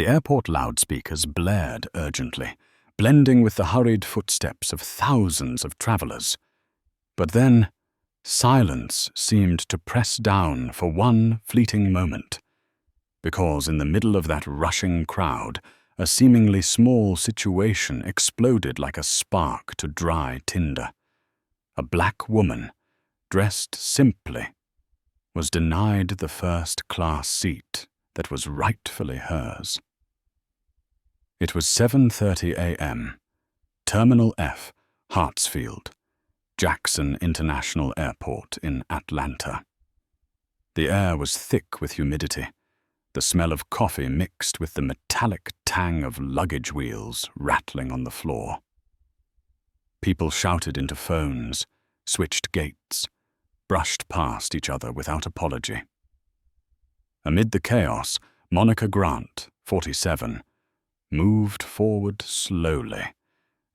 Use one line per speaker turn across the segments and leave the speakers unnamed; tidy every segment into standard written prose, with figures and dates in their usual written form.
The airport loudspeakers blared urgently, blending with the hurried footsteps of thousands of travelers. But then, silence seemed to press down for one fleeting moment, because in the middle of that rushing crowd, a seemingly small situation exploded like a spark to dry tinder. A black woman, dressed simply, was denied the first-class seat that was rightfully hers. It was 7:30 a.m., Terminal F, Hartsfield, Jackson International Airport in Atlanta. The air was thick with humidity, the smell of coffee mixed with the metallic tang of luggage wheels rattling on the floor. People shouted into phones, switched gates, brushed past each other without apology. Amid the chaos, Monica Grant, 47, moved forward slowly,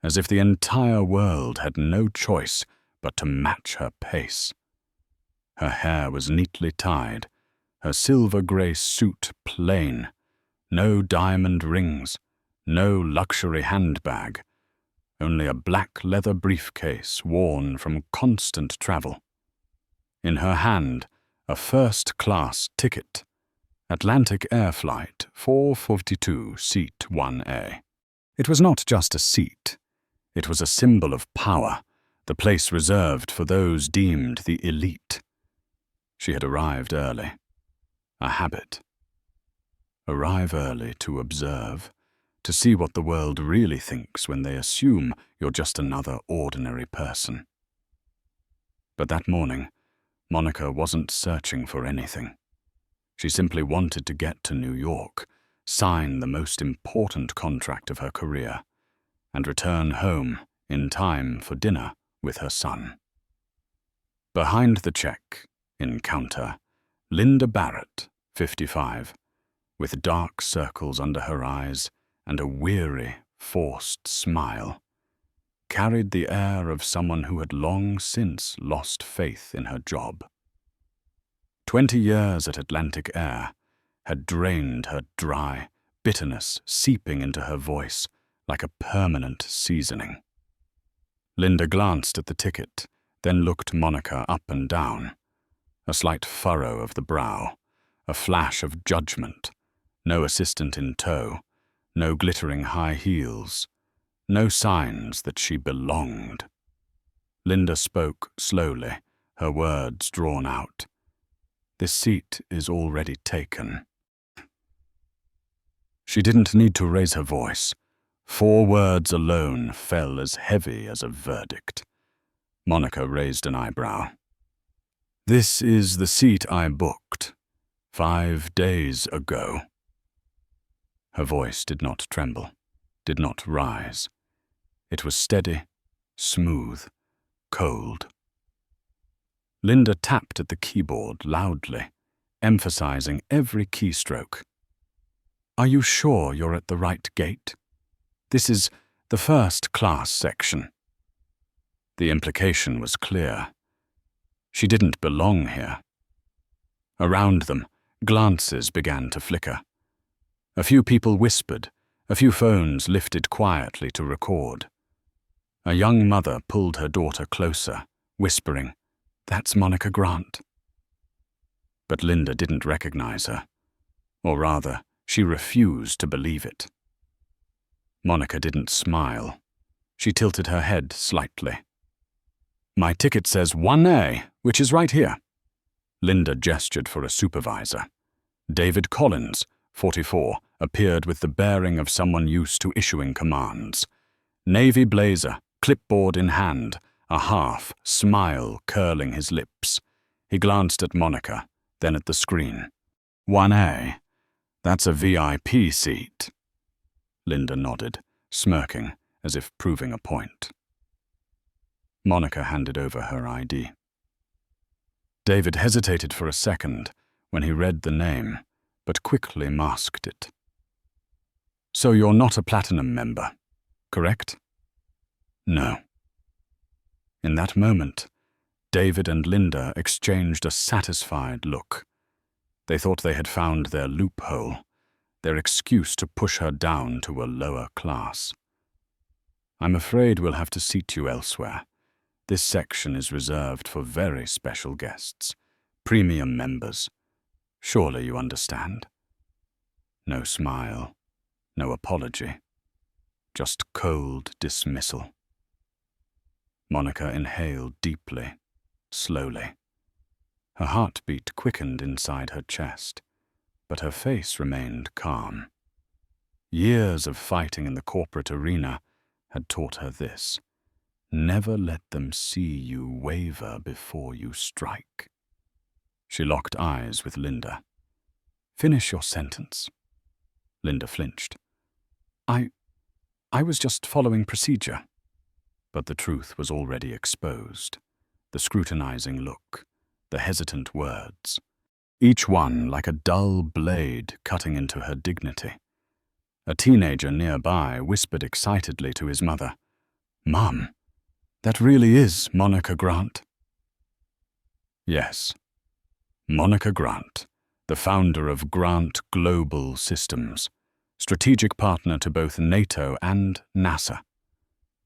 as if the entire world had no choice but to match her pace. Her hair was neatly tied, her silver-grey suit plain, no diamond rings, no luxury handbag, only a black leather briefcase worn from constant travel. In her hand, a first-class ticket, Atlantic Air Flight 442, Seat 1A. It was not just a seat. It was a symbol of power, the place reserved for those deemed the elite. She had arrived early. A habit. Arrive early to observe, to see what the world really thinks when they assume you're just another ordinary person. But that morning, Monica wasn't searching for anything. She simply wanted to get to New York, sign the most important contract of her career, and return home in time for dinner with her son. Behind the check, in counter, Linda Barrett, 55, with dark circles under her eyes and a weary, forced smile, carried the air of someone who had long since lost faith in her job. 20 years at Atlantic Air had drained her dry, bitterness seeping into her voice like a permanent seasoning. Linda glanced at the ticket, then looked Monica up and down. A slight furrow of the brow, a flash of judgment, no assistant in tow, no glittering high heels, no signs that she belonged. Linda spoke slowly, her words drawn out. "This seat is already taken." She didn't need to raise her voice. 4 words alone fell as heavy as a verdict. Monica raised an eyebrow. "This is the seat I booked 5 days ago." Her voice did not tremble, did not rise. It was steady, smooth, cold. Linda tapped at the keyboard loudly, emphasizing every keystroke. "Are you sure you're at the right gate? This is the first-class section." The implication was clear. She didn't belong here. Around them, glances began to flicker. A few people whispered, a few phones lifted quietly to record. A young mother pulled her daughter closer, whispering, "That's Monica Grant." But Linda didn't recognize her. Or rather, she refused to believe it. Monica didn't smile. She tilted her head slightly. "My ticket says 1A, which is right here." Linda gestured for a supervisor. David Collins, 44, appeared with the bearing of someone used to issuing commands. Navy blazer, clipboard in hand, a half-smile curling his lips. He glanced at Monica, then at the screen. 1A. That's a VIP seat." Linda nodded, smirking, as if proving a point. Monica handed over her ID. David hesitated for a second when he read the name, but quickly masked it. "So you're not a Platinum member, correct?" "No." In that moment, David and Linda exchanged a satisfied look. They thought they had found their loophole, their excuse to push her down to a lower class. "I'm afraid we'll have to seat you elsewhere. This section is reserved for very special guests, premium members. Surely you understand?" No smile, no apology, just cold dismissal. Monica inhaled deeply, slowly. Her heartbeat quickened inside her chest, but her face remained calm. Years of fighting in the corporate arena had taught her this: never let them see you waver before you strike. She locked eyes with Linda. "Finish your sentence." Linda flinched. I was just following procedure." But the truth was already exposed. The scrutinizing look, the hesitant words, each one like a dull blade cutting into her dignity. A teenager nearby whispered excitedly to his mother, "Mom, that really is Monica Grant." Yes, Monica Grant, the founder of Grant Global Systems, strategic partner to both NATO and NASA.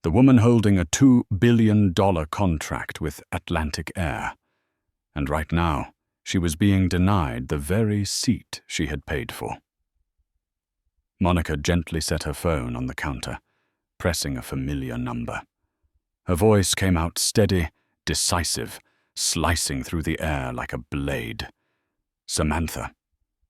The woman holding a $2 billion contract with Atlantic Air. And right now, she was being denied the very seat she had paid for. Monica gently set her phone on the counter, pressing a familiar number. Her voice came out steady, decisive, slicing through the air like a blade. "Samantha,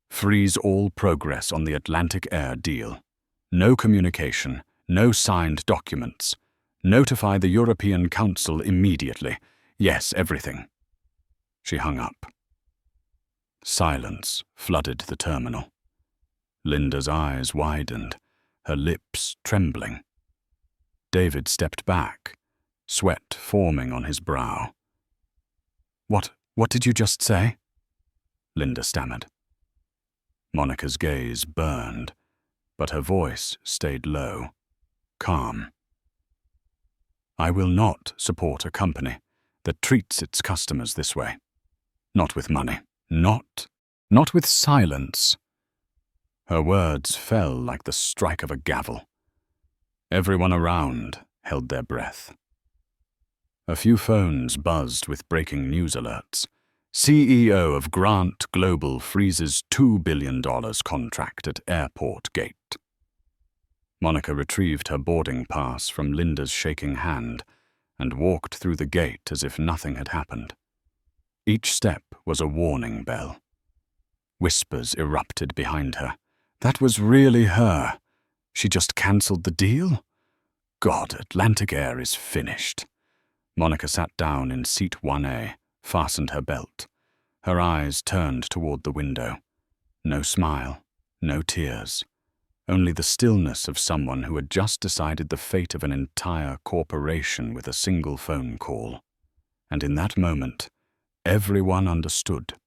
freeze all progress on the Atlantic Air deal. No communication, no signed documents. Notify the European Council immediately. Yes, everything." She hung up. Silence flooded the terminal. Linda's eyes widened, her lips trembling. David stepped back, sweat forming on his brow. What did you just say?" Linda stammered. Monica's gaze burned, but her voice stayed low, calm. "I will not support a company that treats its customers this way. Not with money. Not with silence." Her words fell like the strike of a gavel. Everyone around held their breath. A few phones buzzed with breaking news alerts. CEO of Grant Global freezes $2 billion contract at airport gate. Monica retrieved her boarding pass from Linda's shaking hand and walked through the gate as if nothing had happened. Each step was a warning bell. Whispers erupted behind her. That was really her. She just cancelled the deal? God, Atlantic Air is finished. Monica sat down in seat 1A, fastened her belt. Her eyes turned toward the window. No smile, no tears. Only the stillness of someone who had just decided the fate of an entire corporation with a single phone call. And in that moment, everyone understood.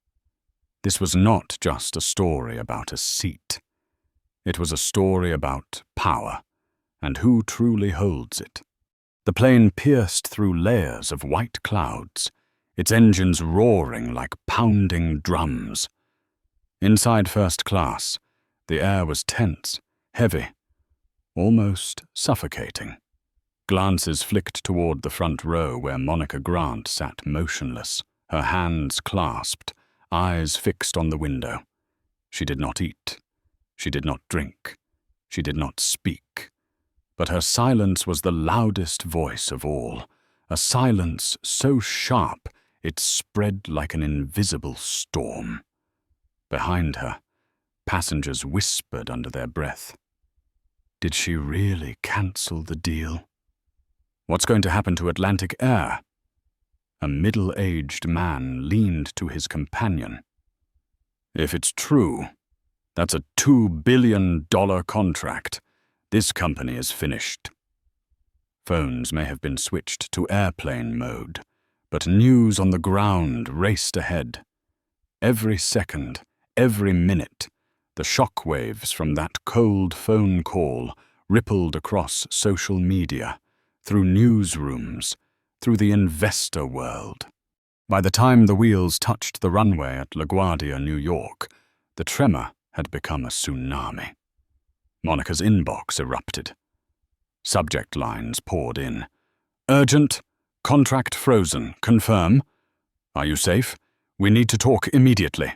This was not just a story about a seat. It was a story about power, and who truly holds it. The plane pierced through layers of white clouds, its engines roaring like pounding drums. Inside first class, the air was tense, heavy, almost suffocating. Glances flicked toward the front row where Monica Grant sat motionless, her hands clasped, eyes fixed on the window. She did not eat. She did not drink. She did not speak. But her silence was the loudest voice of all, a silence so sharp it spread like an invisible storm. Behind her, passengers whispered under their breath. Did she really cancel the deal? What's going to happen to Atlantic Air? A middle-aged man leaned to his companion. If it's true, that's a $2 billion contract. This company is finished. Phones may have been switched to airplane mode, but news on the ground raced ahead. Every second, every minute, the shockwaves from that cold phone call rippled across social media, through newsrooms, through the investor world. By the time the wheels touched the runway at LaGuardia, New York, the tremor had become a tsunami. Monica's inbox erupted. Subject lines poured in. Urgent. Contract frozen. Confirm. Are you safe? We need to talk immediately.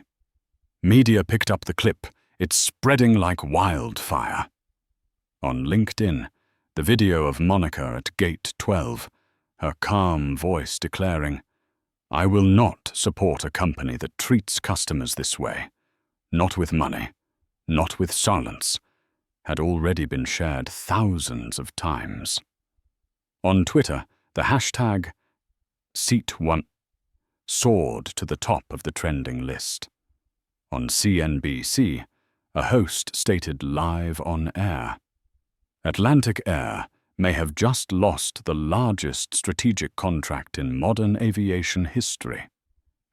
Media picked up the clip. It's spreading like wildfire. On LinkedIn, the video of Monica at Gate 12, her calm voice declaring, I will not support a company that treats customers this way. Not with money. Not with silence. Had already been shared thousands of times. On Twitter, the hashtag #Seat1 soared to the top of the trending list. On CNBC, a host stated live on air, Atlantic Air may have just lost the largest strategic contract in modern aviation history,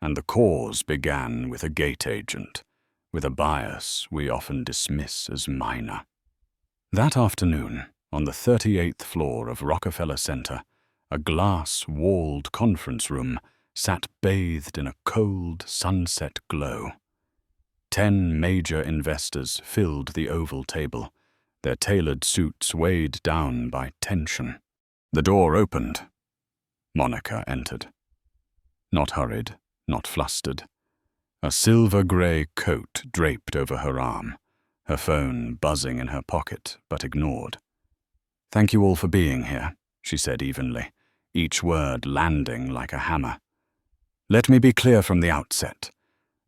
and the cause began with a gate agent, with a bias we often dismiss as minor. That afternoon, on the 38th floor of Rockefeller Center, a glass-walled conference room sat bathed in a cold sunset glow. 10 major investors filled the oval table, their tailored suits weighed down by tension. The door opened. Monica entered. Not hurried, not flustered. A silver-grey coat draped over her arm, her phone buzzing in her pocket, but ignored. Thank you all for being here, she said evenly, each word landing like a hammer. Let me be clear from the outset.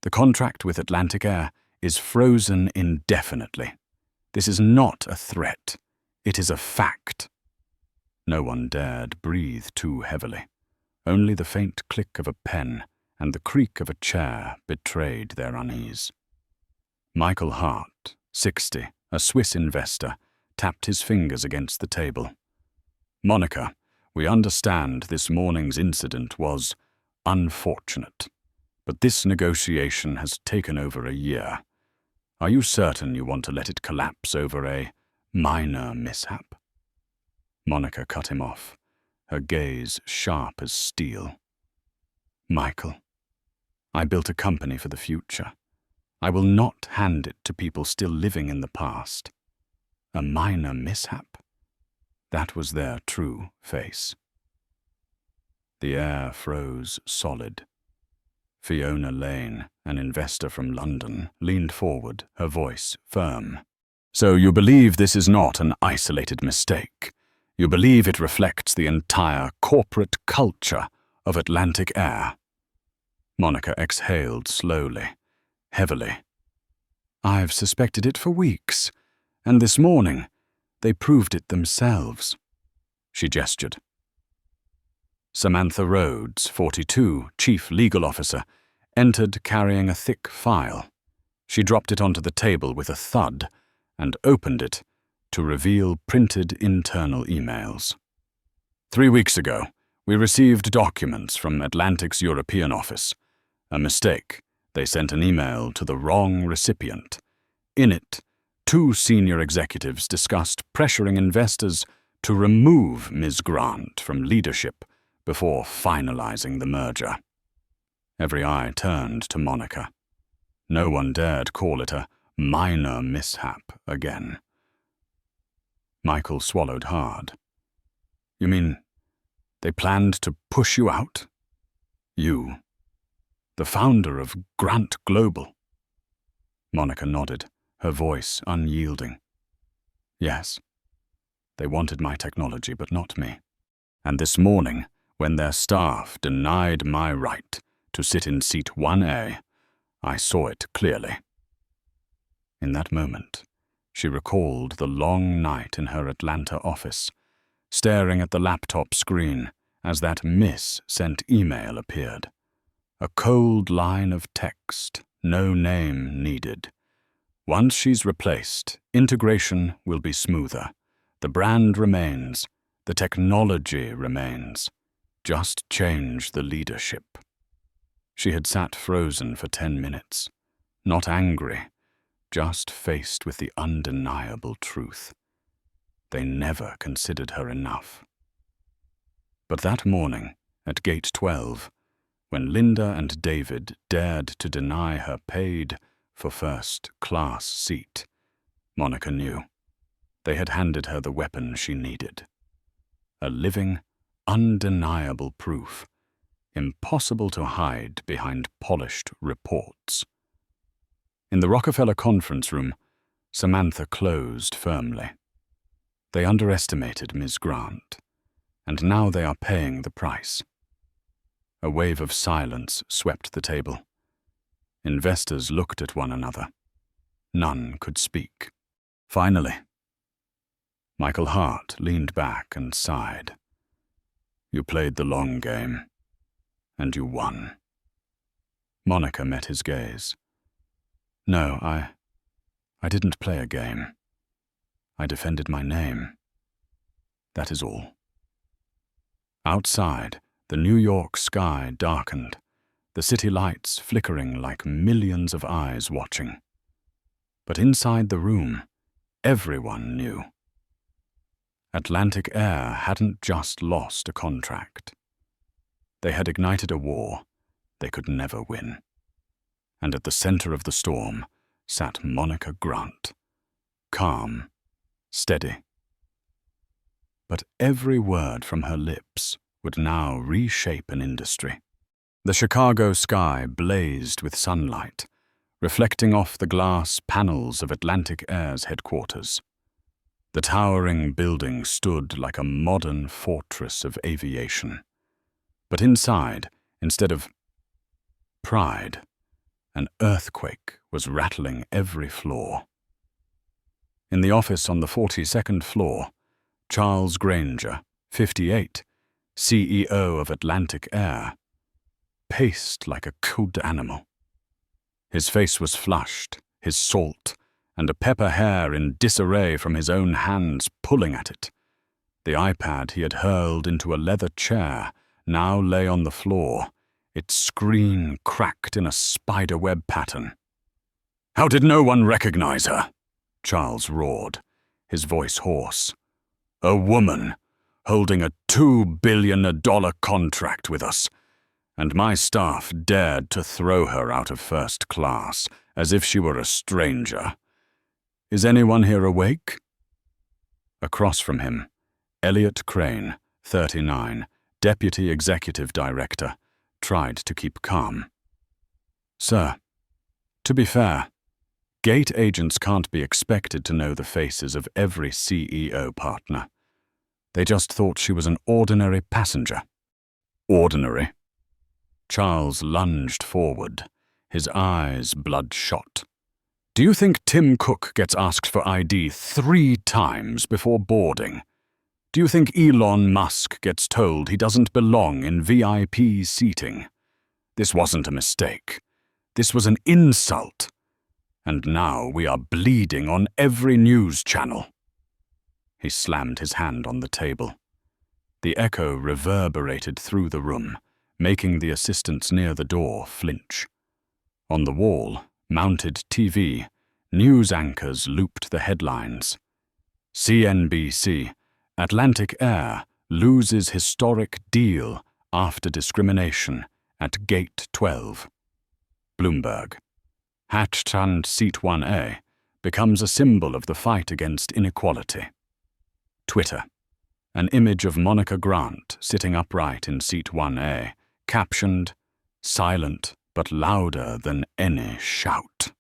The contract with Atlantic Air is frozen indefinitely. This is not a threat. It is a fact. No one dared breathe too heavily. Only the faint click of a pen and the creak of a chair betrayed their unease. Michael Hart, 60, a Swiss investor, tapped his fingers against the table. Monica, we understand this morning's incident was unfortunate, but this negotiation has taken over a year. Are you certain you want to let it collapse over a minor mishap? Monica cut him off, her gaze sharp as steel. Michael, I built a company for the future. I will not hand it to people still living in the past. A minor mishap? That was their true face. The air froze solid. Fiona Lane, an investor from London, leaned forward, her voice firm. So you believe this is not an isolated mistake? You believe it reflects the entire corporate culture of Atlantic Air? Monica exhaled slowly, heavily. I've suspected it for weeks, and this morning they proved it themselves. She gestured. Samantha Rhodes, 42, Chief Legal Officer, entered carrying a thick file. She dropped it onto the table with a thud and opened it to reveal printed internal emails. 3 weeks ago, we received documents from Atlantic's European office. A mistake. They sent an email to the wrong recipient. In it, 2 senior executives discussed pressuring investors to remove Ms. Grant from leadership before finalizing the merger. Every eye turned to Monica. No one dared call it a minor mishap again. Michael swallowed hard. You mean they planned to push you out? You, the founder of Grant Global? Monica nodded, her voice unyielding. Yes, they wanted my technology, but not me. And this morning, when their staff denied my right to sit in seat 1A, I saw it clearly. In that moment, she recalled the long night in her Atlanta office, staring at the laptop screen as that miss-sent email appeared. A cold line of text, no name needed. Once she's replaced, integration will be smoother. The brand remains, the technology remains. Just change the leadership. She had sat frozen for 10 minutes, not angry, just faced with the undeniable truth. They never considered her enough. But that morning, at Gate 12, when Linda and David dared to deny her paid, for first-class seat. Monica knew. They had handed her the weapon she needed. A living, undeniable proof, impossible to hide behind polished reports. In the Rockefeller conference room, Samantha closed firmly. They underestimated Ms. Grant, and now they are paying the price. A wave of silence swept the table. Investors looked at one another. None could speak. Finally, Michael Hart leaned back and sighed. You played the long game, and you won. Monica met his gaze. No, I didn't play a game. I defended my name. That is all. Outside, the New York sky darkened, the city lights flickering like millions of eyes watching. But inside the room, everyone knew. Atlantic Air hadn't just lost a contract. They had ignited a war they could never win. And at the center of the storm sat Monica Grant, calm, steady. But every word from her lips would now reshape an industry. The Chicago sky blazed with sunlight, reflecting off the glass panels of Atlantic Air's headquarters. The towering building stood like a modern fortress of aviation. But inside, instead of pride, an earthquake was rattling every floor. In the office on the 42nd floor, Charles Granger, 58, CEO of Atlantic Air, paced like a cold animal. His face was flushed, his salt, and a pepper hair in disarray from his own hands pulling at it. The iPad he had hurled into a leather chair now lay on the floor, its screen cracked in a spiderweb pattern. How did no one recognize her? Charles roared, his voice hoarse. A woman holding a $2 billion contract with us, and my staff dared to throw her out of first class as if she were a stranger. Is anyone here awake? Across from him, Elliot Crane, 39, Deputy Executive Director, tried to keep calm. Sir, to be fair, gate agents can't be expected to know the faces of every CEO partner. They just thought she was an ordinary passenger. Ordinary? Charles lunged forward, his eyes bloodshot. Do you think Tim Cook gets asked for ID 3 times before boarding? Do you think Elon Musk gets told he doesn't belong in VIP seating? This wasn't a mistake. This was an insult. And now we are bleeding on every news channel. He slammed his hand on the table. The echo reverberated through the room, making the assistants near the door flinch. On the wall, mounted TV, news anchors looped the headlines. CNBC, Atlantic Air loses historic deal after discrimination at Gate 12. Bloomberg, hatched and Seat 1A, becomes a symbol of the fight against inequality. Twitter, an image of Monica Grant sitting upright in Seat 1A, captioned, silent but louder than any shout.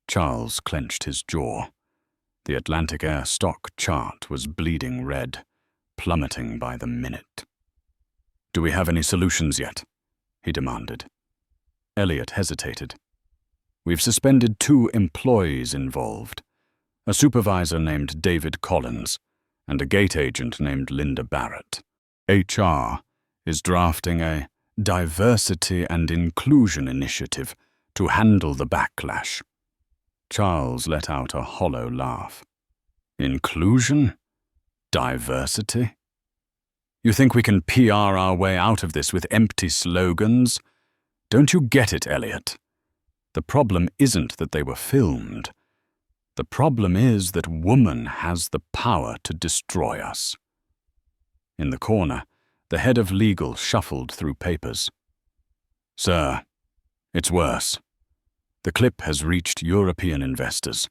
Charles clenched his jaw. The Atlantic Air stock chart was bleeding red, plummeting by the minute. Do we have any solutions yet? He demanded. Elliot hesitated. We've suspended 2 employees involved, a supervisor named David Collins and a gate agent named Linda Barrett. HR is drafting a diversity and inclusion initiative to handle the backlash. Charles let out a hollow laugh. Inclusion? Diversity? You think we can PR our way out of this with empty slogans? Don't you get it, Elliot? The problem isn't that they were filmed. The problem is that woman has the power to destroy us. In the corner, the head of legal shuffled through papers. Sir, it's worse. The clip has reached European investors.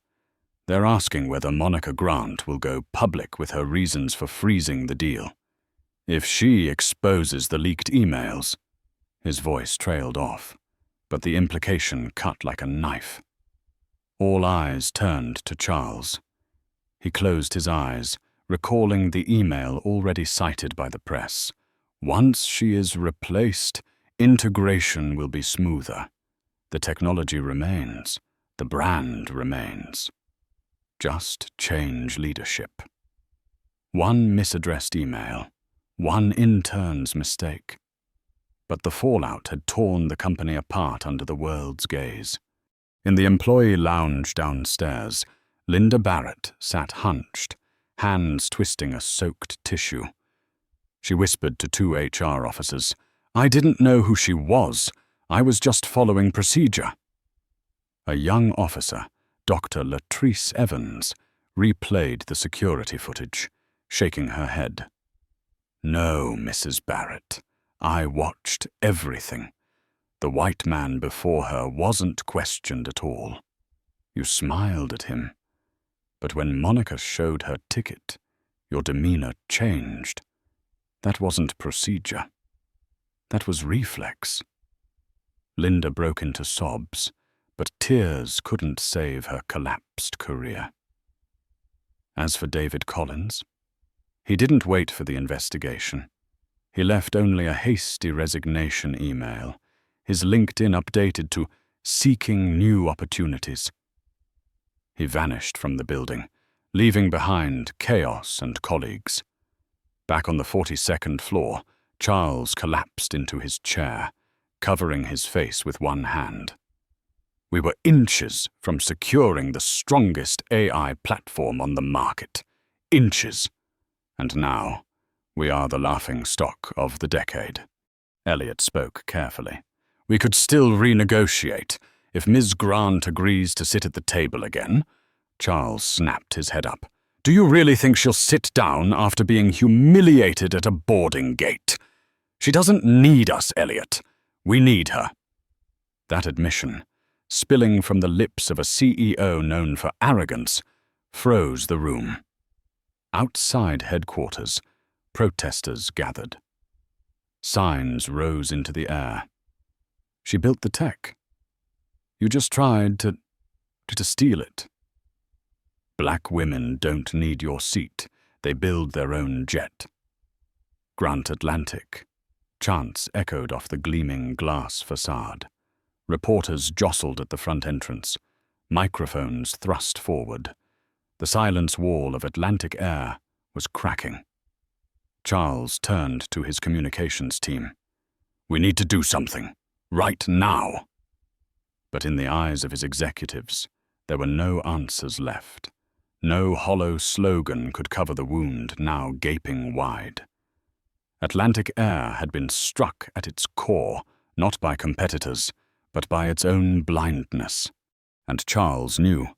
They're asking whether Monica Grant will go public with her reasons for freezing the deal. If she exposes the leaked emails. His voice trailed off, but the implication cut like a knife. All eyes turned to Charles. He closed his eyes, recalling the email already cited by the press. Once she is replaced, integration will be smoother. The technology remains. The brand remains. Just change leadership. One misaddressed email. One intern's mistake. But the fallout had torn the company apart under the world's gaze. In the employee lounge downstairs, Linda Barrett sat hunched, hands twisting a soaked tissue. She whispered to two HR officers, "I didn't know who she was. I was just following procedure." A young officer, Dr. Latrice Evans, replayed the security footage, shaking her head. "No, Mrs. Barrett. I watched everything. The white man before her wasn't questioned at all. You smiled at him. But when Monica showed her ticket, your demeanor changed. That wasn't procedure. That was reflex." Linda broke into sobs, but tears couldn't save her collapsed career. As for David Collins, he didn't wait for the investigation. He left only a hasty resignation email, his LinkedIn updated to "seeking new opportunities." He vanished from the building, leaving behind chaos and colleagues. Back on the 42nd floor, Charles collapsed into his chair, covering his face with one hand. "We were inches from securing the strongest AI platform on the market. Inches. And now, we are the laughingstock of the decade." Elliot spoke carefully. "We could still renegotiate if Ms. Grant agrees to sit at the table again." Charles snapped his head up. "Do you really think she'll sit down after being humiliated at a boarding gate? She doesn't need us, Elliot. We need her." That admission, spilling from the lips of a CEO known for arrogance, froze the room. Outside headquarters, protesters gathered. Signs rose into the air. "She built the tech. You just tried to steal it. Black women don't need your seat. They build their own jet." Grant Atlantic. Chants echoed off the gleaming glass facade. Reporters jostled at the front entrance. Microphones thrust forward. The silence wall of Atlantic Air was cracking. Charles turned to his communications team. "We need to do something. Right now." But in the eyes of his executives, there were no answers left. No hollow slogan could cover the wound now gaping wide. Atlantic Air had been struck at its core, not by competitors, but by its own blindness. And Charles knew,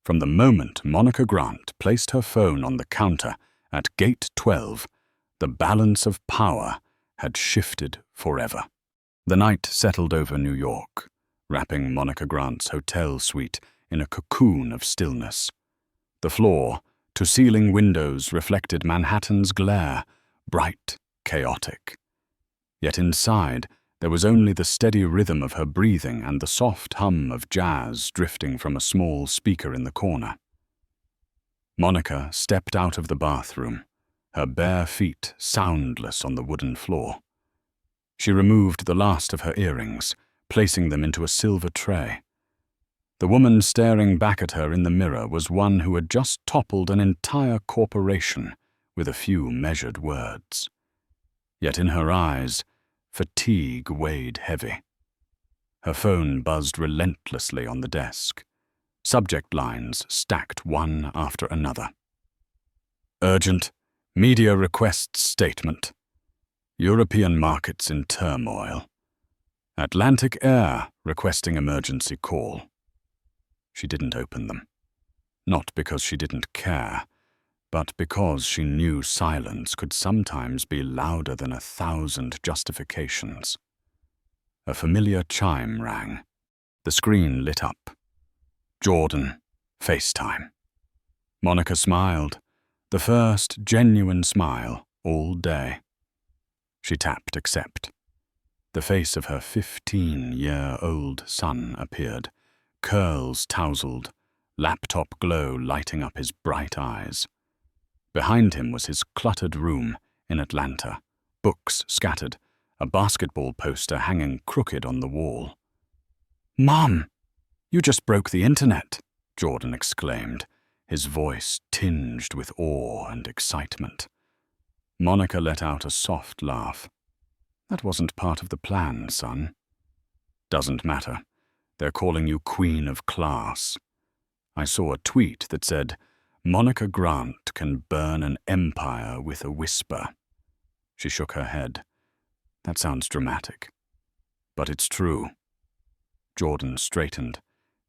from the moment Monica Grant placed her phone on the counter at Gate 12, the balance of power had shifted forever. The night settled over New York, wrapping Monica Grant's hotel suite in a cocoon of stillness. The floor-to-ceiling windows reflected Manhattan's glare, bright, chaotic. Yet inside, there was only the steady rhythm of her breathing and the soft hum of jazz drifting from a small speaker in the corner. Monica stepped out of the bathroom, her bare feet soundless on the wooden floor. She removed the last of her earrings, placing them into a silver tray. The woman staring back at her in the mirror was one who had just toppled an entire corporation with a few measured words. Yet in her eyes, fatigue weighed heavy. Her phone buzzed relentlessly on the desk. Subject lines stacked one after another. "Urgent. Media requests statement. European markets in turmoil. Atlantic Air requesting emergency call." She didn't open them. Not because she didn't care, but because she knew silence could sometimes be louder than 1,000 justifications. A familiar chime rang. The screen lit up. Jordan, FaceTime. Monica smiled, the first genuine smile all day. She tapped accept. The face of her 15-year-old son appeared, curls tousled, laptop glow lighting up his bright eyes. Behind him was his cluttered room in Atlanta, books scattered, a basketball poster hanging crooked on the wall. "Mom, you just broke the internet," Jordan exclaimed, his voice tinged with awe and excitement. Monica let out a soft laugh. "That wasn't part of the plan, son." "Doesn't matter. They're calling you Queen of Class." I saw a tweet that said, "Monica Grant can burn an empire with a whisper." She shook her head. "That sounds dramatic. But it's true." Jordan straightened,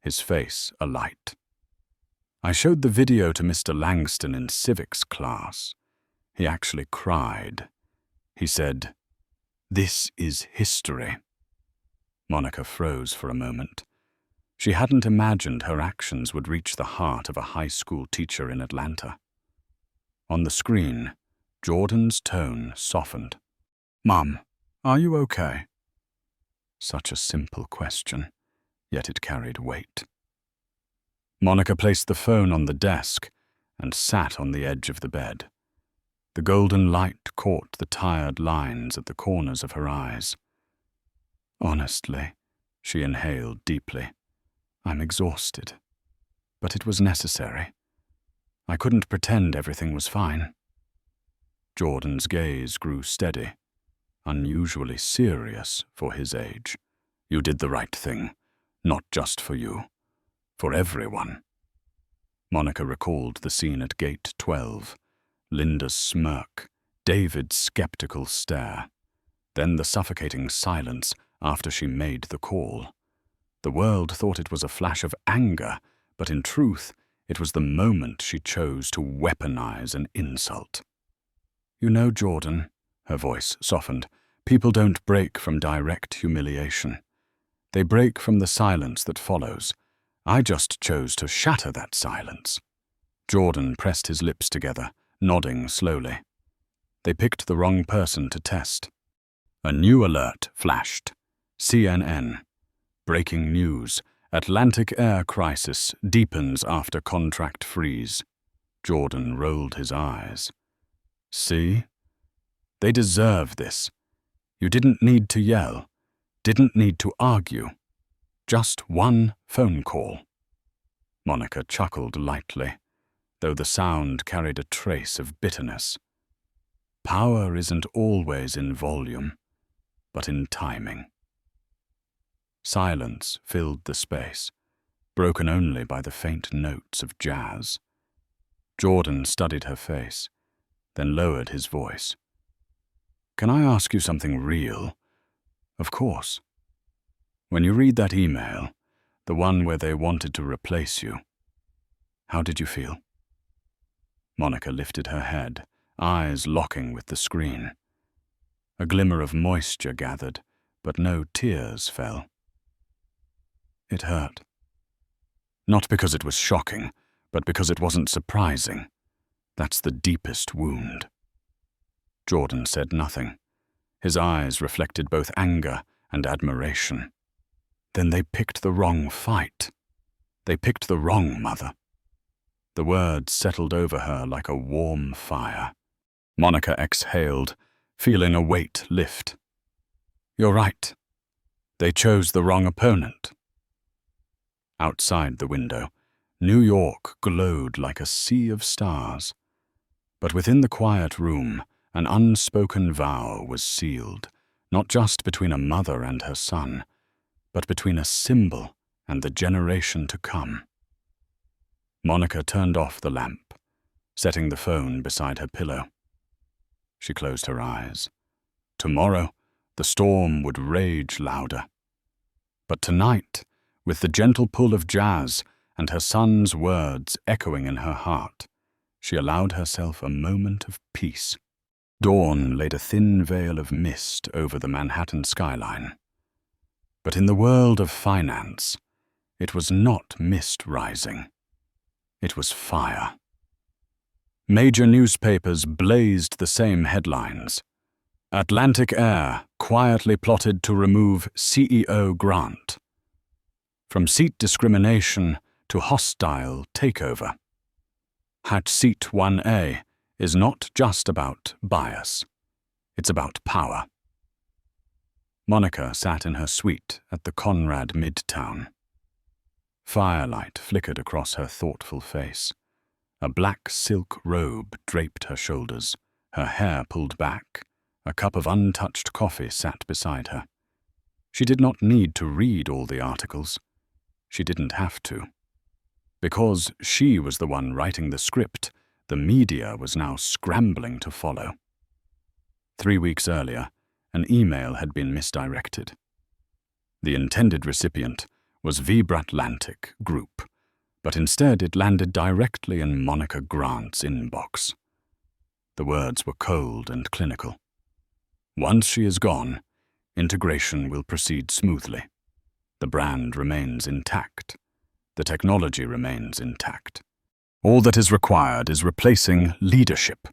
his face alight. "I showed the video to Mr. Langston in civics class. He actually cried. He said, 'This is history.'" Monica froze for a moment. She hadn't imagined her actions would reach the heart of a high school teacher in Atlanta. On the screen, Jordan's tone softened. "Mom, are you okay?" Such a simple question, yet it carried weight. Monica placed the phone on the desk and sat on the edge of the bed. The golden light caught the tired lines at the corners of her eyes. "Honestly," she inhaled deeply, "I'm exhausted. But it was necessary. I couldn't pretend everything was fine." Jordan's gaze grew steady, unusually serious for his age. "You did the right thing, not just for you. For everyone." Monica recalled the scene at Gate 12, Linda's smirk, David's skeptical stare, then the suffocating silence after she made the call. The world thought it was a flash of anger, but in truth, it was the moment she chose to weaponize an insult. "You know, Jordan," her voice softened, "people don't break from direct humiliation. They break from the silence that follows. I just chose to shatter that silence." Jordan pressed his lips together, nodding slowly. They picked the wrong person to test. A new alert flashed. CNN. Breaking news. Atlantic air crisis deepens after contract freeze. Jordan rolled his eyes. "See? They deserve this. You didn't need to yell, didn't need to argue. Just one phone call." Monica chuckled lightly, though the sound carried a trace of bitterness. Power isn't always in volume, but in timing. Silence filled the space, broken only by the faint notes of jazz. Jordan studied her face, then lowered his voice. "Can I ask you something real?" "Of course." "When you read that email, the one where they wanted to replace you, how did you feel?" Monica lifted her head, eyes locking with the screen. A glimmer of moisture gathered, but no tears fell. "It hurt. Not because it was shocking, but because it wasn't surprising. That's the deepest wound." Jordan said nothing. His eyes reflected both anger and admiration. "Then they picked the wrong fight. They picked the wrong mother." The words settled over her like a warm fire. Monica exhaled, feeling a weight lift. "You're right. They chose the wrong opponent." Outside the window, New York glowed like a sea of stars. But within the quiet room, an unspoken vow was sealed, not just between a mother and her son, but between a symbol and the generation to come. Monica turned off the lamp, setting the phone beside her pillow. She closed her eyes. Tomorrow, the storm would rage louder. But tonight, with the gentle pull of jazz and her son's words echoing in her heart, she allowed herself a moment of peace. Dawn laid a thin veil of mist over the Manhattan skyline. But in the world of finance, It was not mist rising. It was fire. Major newspapers blazed the same headlines. Atlantic Air quietly plotted to remove CEO Grant. From seat discrimination to hostile takeover. Hatch Seat 1A is not just about bias. It's about power. Monica sat in her suite at the Conrad Midtown. Firelight flickered across her thoughtful face. A black silk robe draped her shoulders, her hair pulled back. A cup of untouched coffee sat beside her. She did not need to read all the articles. She didn't have to. Because she was the one writing the script, the media was now scrambling to follow. 3 weeks earlier, an email had been misdirected. The intended recipient was Vibratlantic Group, but instead it landed directly in Monica Grant's inbox. The words were cold and clinical. Once she is gone, integration will proceed smoothly. The brand remains intact. The technology remains intact. All that is required is replacing leadership.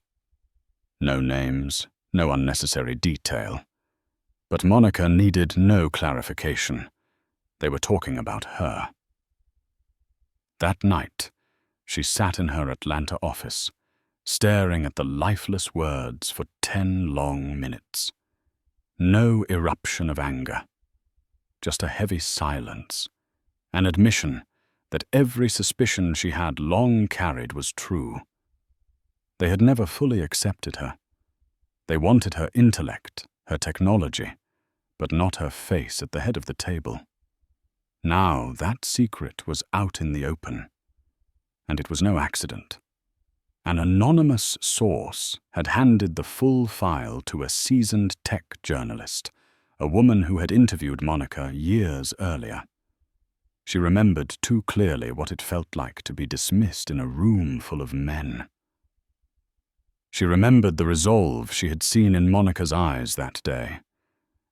No names, no unnecessary detail. But Monica needed no clarification. They were talking about her. That night, she sat in her Atlanta office, staring at the lifeless words for 10 long minutes. No eruption of anger, just a heavy silence, an admission that every suspicion she had long carried was true. They had never fully accepted her. They wanted her intellect, her technology, but not her face at the head of the table. Now that secret was out in the open, and it was no accident. An anonymous source had handed the full file to a seasoned tech journalist, a woman who had interviewed Monica years earlier. She remembered too clearly what it felt like to be dismissed in a room full of men. She remembered the resolve she had seen in Monica's eyes that day,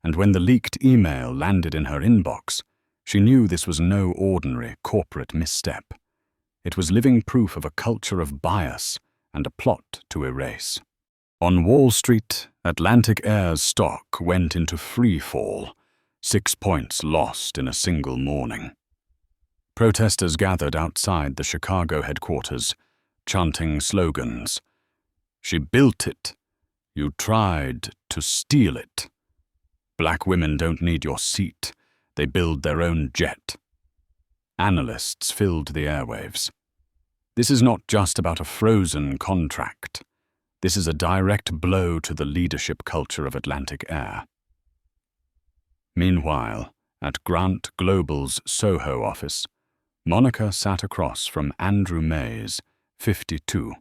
and when the leaked email landed in her inbox, she knew this was no ordinary corporate misstep. It was living proof of a culture of bias and a plot to erase. On Wall Street, Atlantic Air's stock went into free fall, 6 points lost in a single morning. Protesters gathered outside the Chicago headquarters, chanting slogans. "She built it. You tried to steal it. Black women don't need your seat. They build their own jet." Analysts filled the airwaves. This is not just about a frozen contract. This is a direct blow to the leadership culture of Atlantic Air. Meanwhile, at Grant Global's Soho office, Monica sat across from Andrew Mays, 52,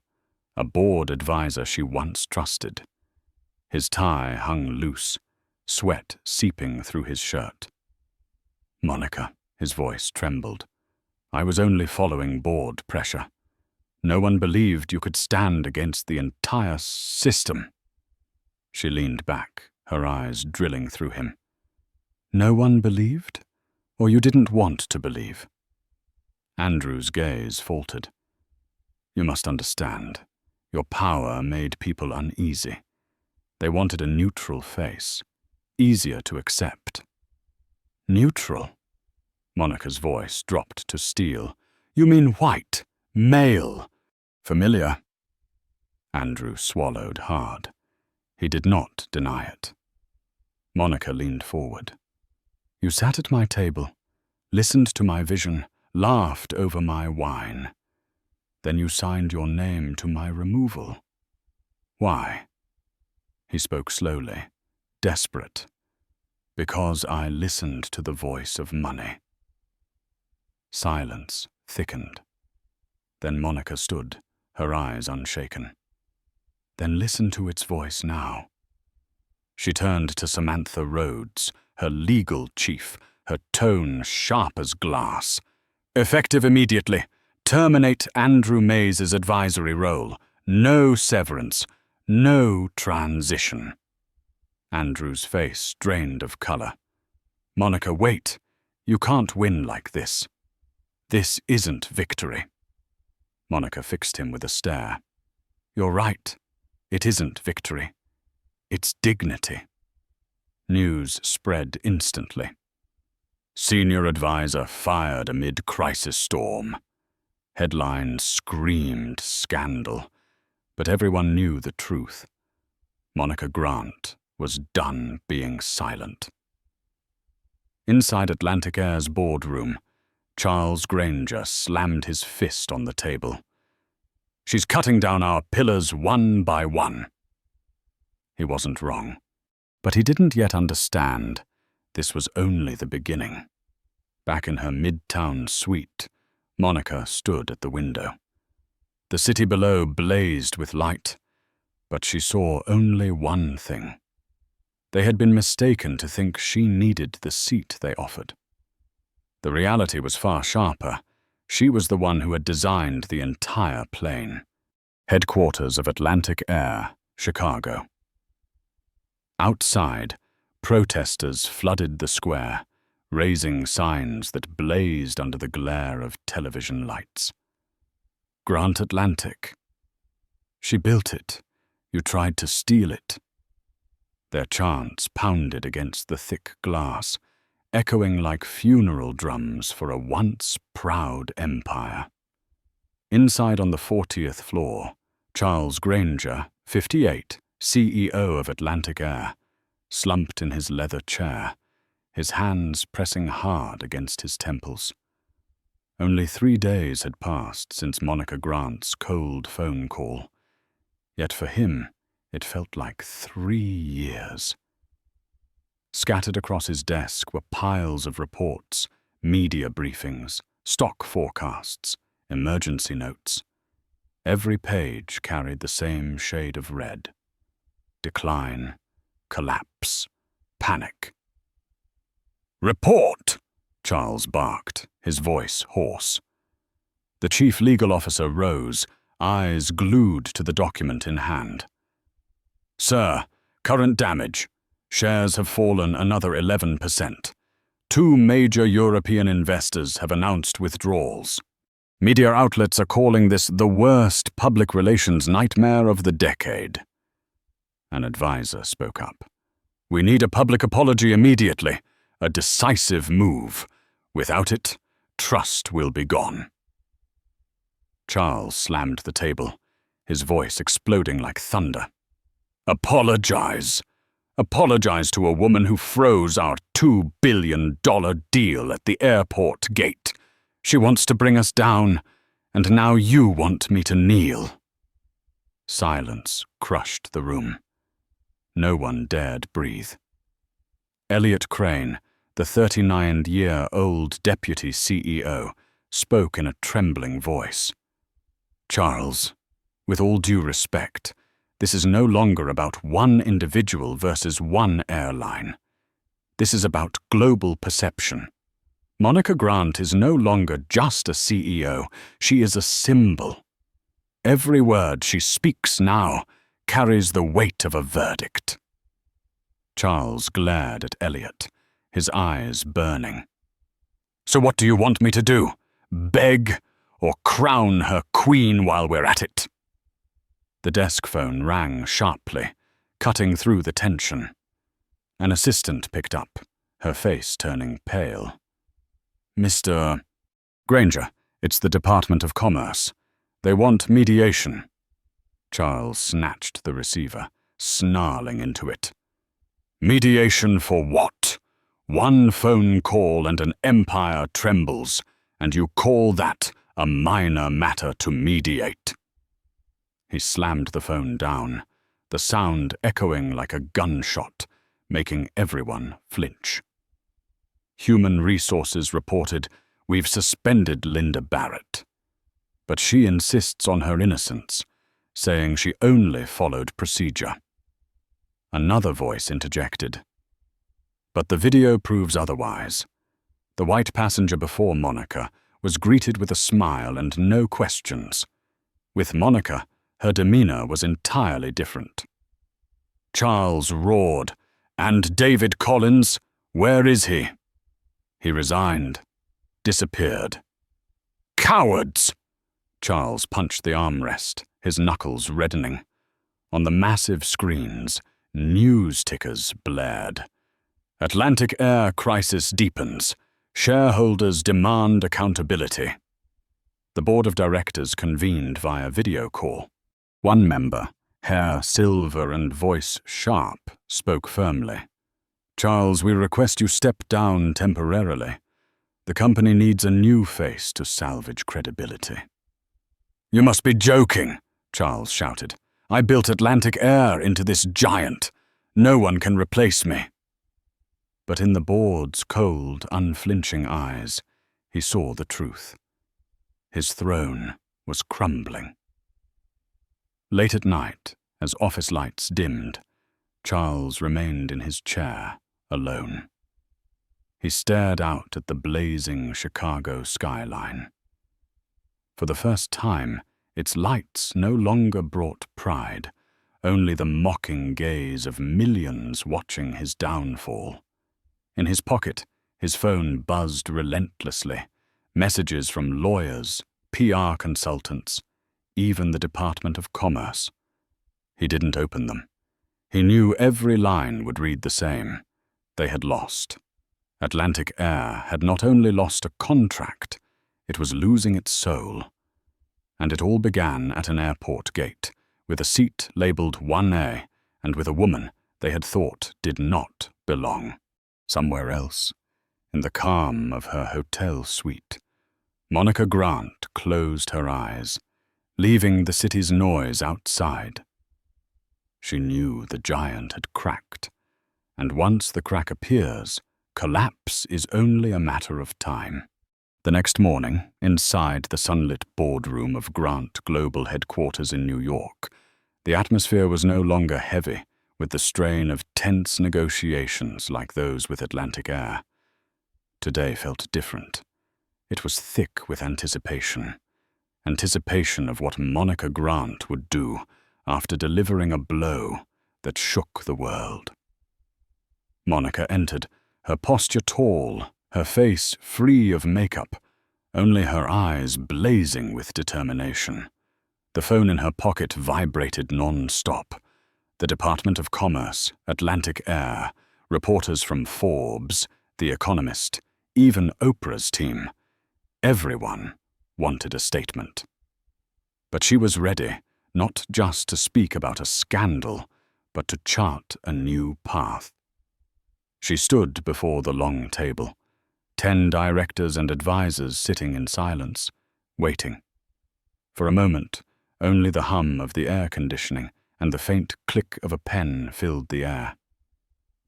a board advisor she once trusted. His tie hung loose, sweat seeping through his shirt. "Monica," his voice trembled. "I was only following board pressure. No one believed you could stand against the entire system." She leaned back, her eyes drilling through him. "No one believed? Or you didn't want to believe?" Andrew's gaze faltered. "You must understand. Your power made people uneasy. They wanted a neutral face, easier to accept." "Neutral?" Monica's voice dropped to steel. "You mean white, male, familiar?" Andrew swallowed hard. He did not deny it. Monica leaned forward. "You sat at my table, listened to my vision, laughed over my wine. Then you signed your name to my removal. Why?" He spoke slowly, desperate. "Because I listened to the voice of money." Silence thickened. Then Monica stood, her eyes unshaken. "Then listen to its voice now." She turned to Samantha Rhodes, her legal chief, her tone sharp as glass. "Effective immediately. Terminate Andrew Mays's advisory role. No severance. No transition." Andrew's face drained of color. "Monica, wait. You can't win like this." This isn't victory." Monica fixed him with a stare. "You're right. It isn't victory. It's dignity." News spread instantly. "Senior advisor fired amid crisis storm." Headlines screamed scandal, but everyone knew the truth. Monica Grant was done being silent. Inside Atlantic Air's boardroom, Charles Granger slammed his fist on the table. "She's cutting down our pillars one by one." He wasn't wrong, but he didn't yet understand this was only the beginning. Back in her midtown suite, Monica stood at the window. The city below blazed with light, but she saw only one thing. They had been mistaken to think she needed the seat they offered. The reality was far sharper. She was the one who had designed the entire plane. Headquarters of Atlantic Air, Chicago. Outside, protesters flooded the square, raising signs that blazed under the glare of television lights. "Grant Atlantic. She built it. You tried to steal it." Their chants pounded against the thick glass, echoing like funeral drums for a once proud empire. Inside on the 40th floor, Charles Granger, 58, CEO of Atlantic Air, slumped in his leather chair, his hands pressing hard against his temples. Only 3 days had passed since Monica Grant's cold phone call, yet for him it felt like 3 years. Scattered across his desk were piles of reports, media briefings, stock forecasts, emergency notes. Every page carried the same shade of red. Decline, collapse, panic. "Report!" Charles barked, his voice hoarse. The chief legal officer rose, eyes glued to the document in hand. "Sir, current damage. Shares have fallen another 11%. 2 major European investors have announced withdrawals. Media outlets are calling this the worst public relations nightmare of the decade." An advisor spoke up. "We need a public apology immediately. A decisive move. Without it, trust will be gone." Charles slammed the table, his voice exploding like thunder. "Apologize. Apologize to a woman who froze our $2 billion deal at the airport gate. She wants to bring us down, and now you want me to kneel." Silence crushed the room. No one dared breathe. Elliot Crane, the 39-year-old deputy CEO, spoke in a trembling voice. "Charles, with all due respect, this is no longer about one individual versus one airline. This is about global perception. Monica Grant is no longer just a CEO, she is a symbol. Every word she speaks now carries the weight of a verdict." Charles glared at Elliot, his eyes burning. "So what do you want me to do? Beg or crown her queen while we're at it?" The desk phone rang sharply, cutting through the tension. An assistant picked up, her face turning pale. "Mr. Granger, it's the Department of Commerce. They want mediation." Charles snatched the receiver, snarling into it. "Mediation for what? One phone call and an empire trembles, and you call that a minor matter to mediate?" He slammed the phone down, the sound echoing like a gunshot, making everyone flinch. Human Resources reported, "We've suspended Linda Barrett." But she insists on her innocence, saying she only followed procedure. Another voice interjected. But the video proves otherwise. The white passenger before Monica was greeted with a smile and no questions. With Monica, her demeanor was entirely different. Charles roared, "And David Collins, where is he?" "He resigned, disappeared." Cowards! Charles punched the armrest, his knuckles reddening. On the massive screens, news tickers blared. Atlantic Air crisis deepens. Shareholders demand accountability. The board of directors convened via video call. One member, hair silver and voice sharp, spoke firmly. "Charles, we request you step down temporarily. The company needs a new face to salvage credibility." "You must be joking," Charles shouted. "I built Atlantic Air into this giant. No one can replace me." But in the board's cold, unflinching eyes, he saw the truth. His throne was crumbling. Late at night, as office lights dimmed, Charles remained in his chair, alone. He stared out at the blazing Chicago skyline. For the first time, its lights no longer brought pride, only the mocking gaze of millions watching his downfall. In his pocket, his phone buzzed relentlessly, messages from lawyers, PR consultants, even the Department of Commerce. He didn't open them. He knew every line would read the same. They had lost. Atlantic Air had not only lost a contract, it was losing its soul. And it all began at an airport gate, with a seat labeled 1A, and with a woman they had thought did not belong. Somewhere else, in the calm of her hotel suite, Monica Grant closed her eyes, leaving the city's noise outside. She knew the giant had cracked, and once the crack appears, collapse is only a matter of time. The next morning, inside the sunlit boardroom of Grant Global Headquarters in New York, the atmosphere was no longer heavy with the strain of tense negotiations like those with Atlantic Air. Today felt different. It was thick with anticipation of what Monica Grant would do after delivering a blow that shook the world. Monica entered, her posture tall, her face free of makeup, only her eyes blazing with determination. The phone in her pocket vibrated non-stop. The Department of Commerce, Atlantic Air, reporters from Forbes, The Economist, even Oprah's team. Everyone wanted a statement. But she was ready, not just to speak about a scandal, but to chart a new path. She stood before the long table, 10 directors and advisors sitting in silence, waiting. For a moment, only the hum of the air conditioning and the faint click of a pen filled the air.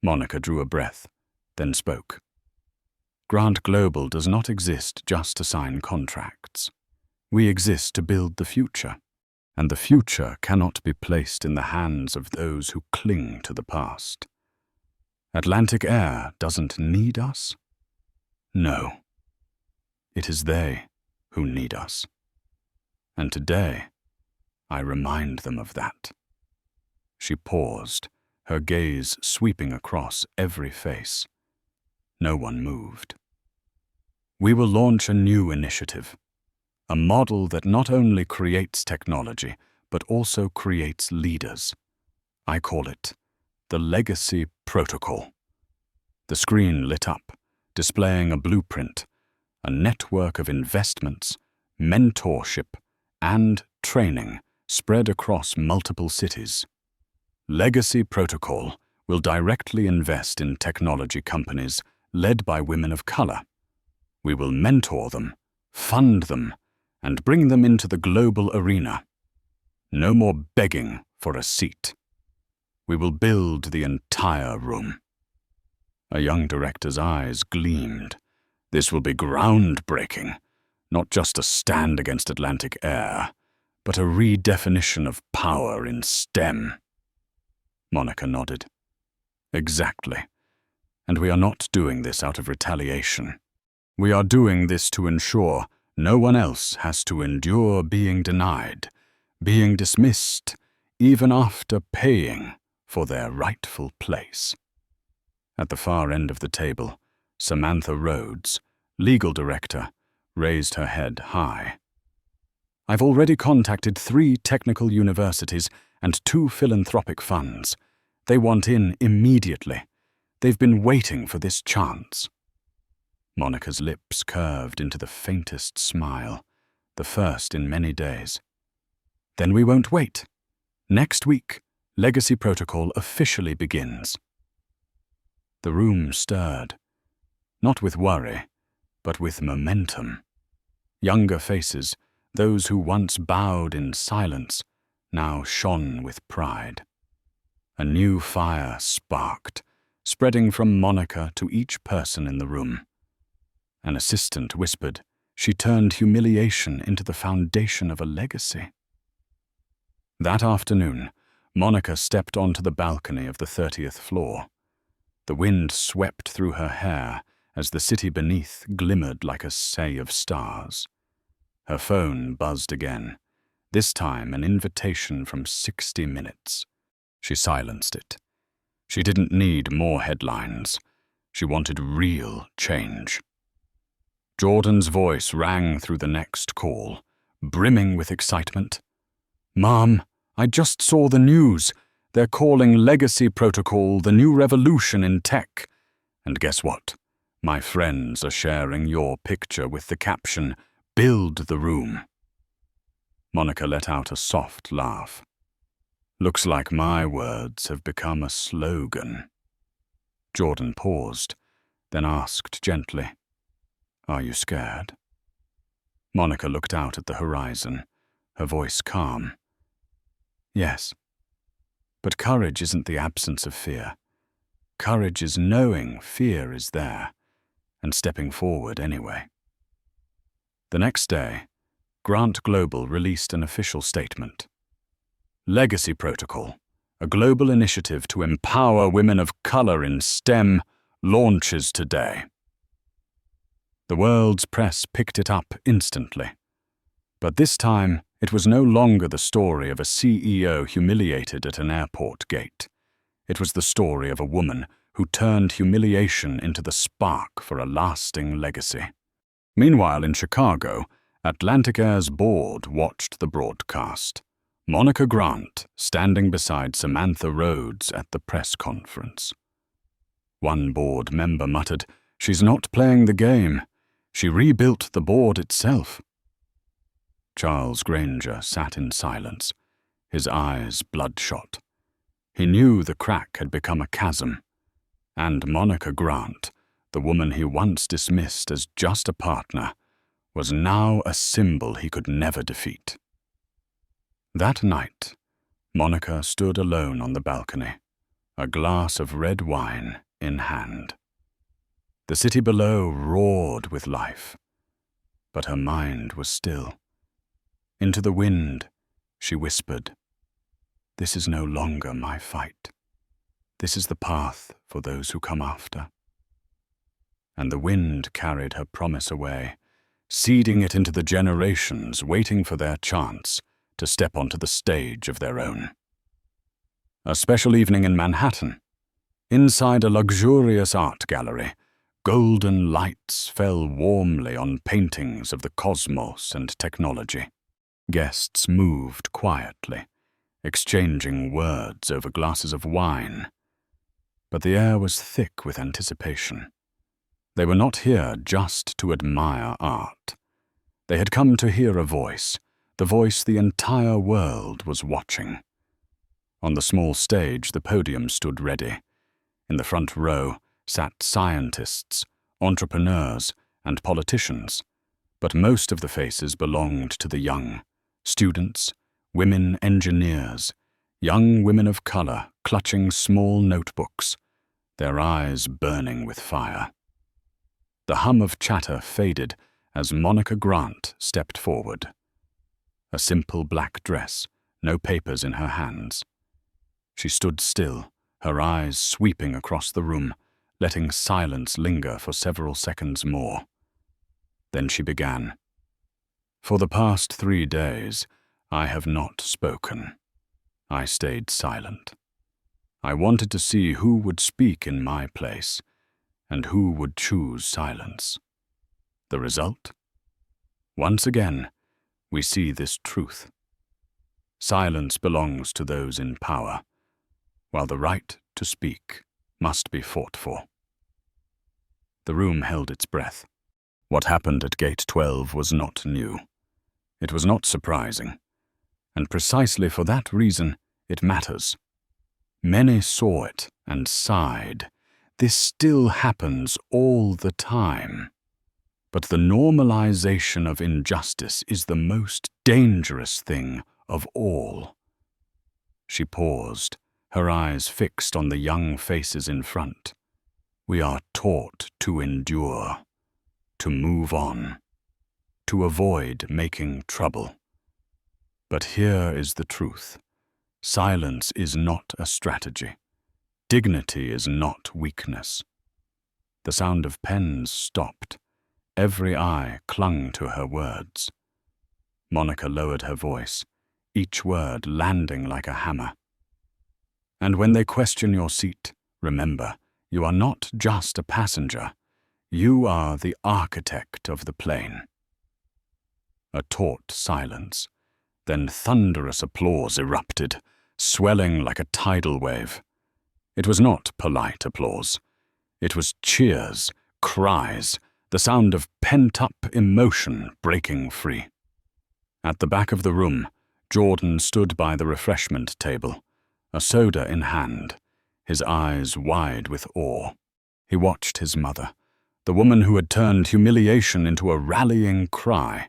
Monica drew a breath, then spoke. "Grant Global does not exist just to sign contracts. We exist to build the future, and the future cannot be placed in the hands of those who cling to the past. Atlantic Air doesn't need us? No. It is they who need us. And today, I remind them of that." She paused, her gaze sweeping across every face. No one moved. "We will launch a new initiative, a model that not only creates technology, but also creates leaders. I call it the Legacy Protocol." The screen lit up, displaying a blueprint, a network of investments, mentorship, and training spread across multiple cities. Legacy Protocol will directly invest in technology companies led by women of color. We will mentor them, fund them, and bring them into the global arena. No more begging for a seat. We will build the entire room. A young director's eyes gleamed. This will be groundbreaking, not just a stand against Atlantic Air, but a redefinition of power in STEM. Monica nodded. Exactly. And we are not doing this out of retaliation. We are doing this to ensure no one else has to endure being denied, being dismissed, even after paying for their rightful place. At the far end of the table, Samantha Rhodes, legal director, raised her head high. "I've already contacted 3 technical universities and 2 philanthropic funds. They want in immediately. They've been waiting for this chance." Monica's lips curved into the faintest smile, the first in many days. "Then we won't wait. Next week, Legacy Protocol officially begins." The room stirred, not with worry, but with momentum. Younger faces, those who once bowed in silence, now shone with pride. A new fire sparked, spreading from Monica to each person in the room. An assistant whispered she turned humiliation into the foundation of a legacy. That afternoon, Monica stepped onto the balcony of the 30th floor. The wind swept through her hair as the city beneath glimmered like a sea of stars. Her phone buzzed again, this time an invitation from 60 Minutes. She silenced it. She didn't need more headlines. She wanted real change. Jordan's voice rang through the next call, brimming with excitement. "Mom, I just saw the news. They're calling Legacy Protocol the new revolution in tech. And guess what? My friends are sharing your picture with the caption, 'Build the room.'" Monica let out a soft laugh. "Looks like my words have become a slogan." Jordan paused, then asked gently, "Are you scared?" Monica looked out at the horizon, her voice calm. "Yes. But courage isn't the absence of fear. Courage is knowing fear is there, and stepping forward anyway." The next day, Grant Global released an official statement. "Legacy Protocol, a global initiative to empower women of color in STEM, launches today." The world's press picked it up instantly. But this time, it was no longer the story of a CEO humiliated at an airport gate. It was the story of a woman who turned humiliation into the spark for a lasting legacy. Meanwhile, in Chicago, Atlantic Air's board watched the broadcast. Monica Grant standing beside Samantha Rhodes at the press conference. One board member muttered, "She's not playing the game. She rebuilt the board itself." Charles Granger sat in silence, his eyes bloodshot. He knew the crack had become a chasm, and Monica Grant, the woman he once dismissed as just a partner, was now a symbol he could never defeat. That night, Monica stood alone on the balcony, a glass of red wine in hand. The city below roared with life, but her mind was still. Into the wind, she whispered, "This is no longer my fight. This is the path for those who come after." And the wind carried her promise away, seeding it into the generations waiting for their chance to step onto the stage of their own. A special evening in Manhattan. Inside a luxurious art gallery, golden lights fell warmly on paintings of the cosmos and technology. Guests moved quietly, exchanging words over glasses of wine. But the air was thick with anticipation. They were not here just to admire art. They had come to hear a voice, the voice the entire world was watching. On the small stage, the podium stood ready. In the front row sat scientists, entrepreneurs, and politicians, but most of the faces belonged to the young, students, women engineers, young women of color clutching small notebooks, their eyes burning with fire. The hum of chatter faded as Monica Grant stepped forward. A simple black dress, no papers in her hands. She stood still, her eyes sweeping across the room, letting silence linger for several seconds more. Then she began. "For the past 3 days, I have not spoken. I stayed silent. I wanted to see who would speak in my place, and who would choose silence. The result? Once again, we see this truth. Silence belongs to those in power, while the right to speak must be fought for. The room held its breath. What happened at Gate 12 was not new. It was not surprising, and precisely for that reason, it matters. Many saw it and sighed. This still happens all the time. But the normalization of injustice is the most dangerous thing of all. She paused, her eyes fixed on the young faces in front. We are taught to endure, to move on, to avoid making trouble. But here is the truth. Silence is not a strategy. Dignity is not weakness. The sound of pens stopped. Every eye clung to her words. Monica lowered her voice, each word landing like a hammer. And when they question your seat, remember, you are not just a passenger. You are the architect of the plane. A taut silence. Then thunderous applause erupted, swelling like a tidal wave. It was not polite applause. It was cheers, cries, the sound of pent-up emotion breaking free. At the back of the room, Jordan stood by the refreshment table, a soda in hand, his eyes wide with awe. He watched his mother, the woman who had turned humiliation into a rallying cry,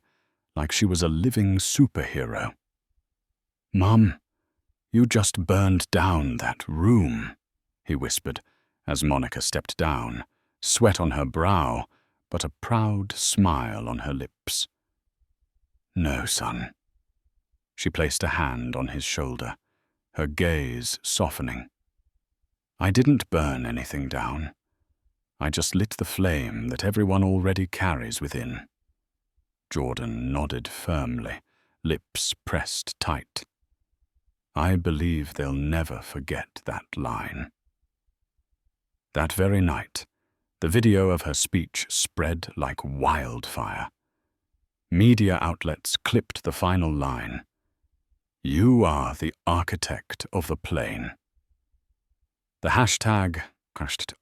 like she was a living superhero. "Mom, you just burned down that room," he whispered as Monica stepped down, sweat on her brow, but a proud smile on her lips. "No, son." She placed a hand on his shoulder, her gaze softening. "I didn't burn anything down. I just lit the flame that everyone already carries within." Jordan nodded firmly, lips pressed tight. I believe they'll never forget that line. That very night, the video of her speech spread like wildfire. Media outlets clipped the final line. "You are the architect of the plane." The hashtag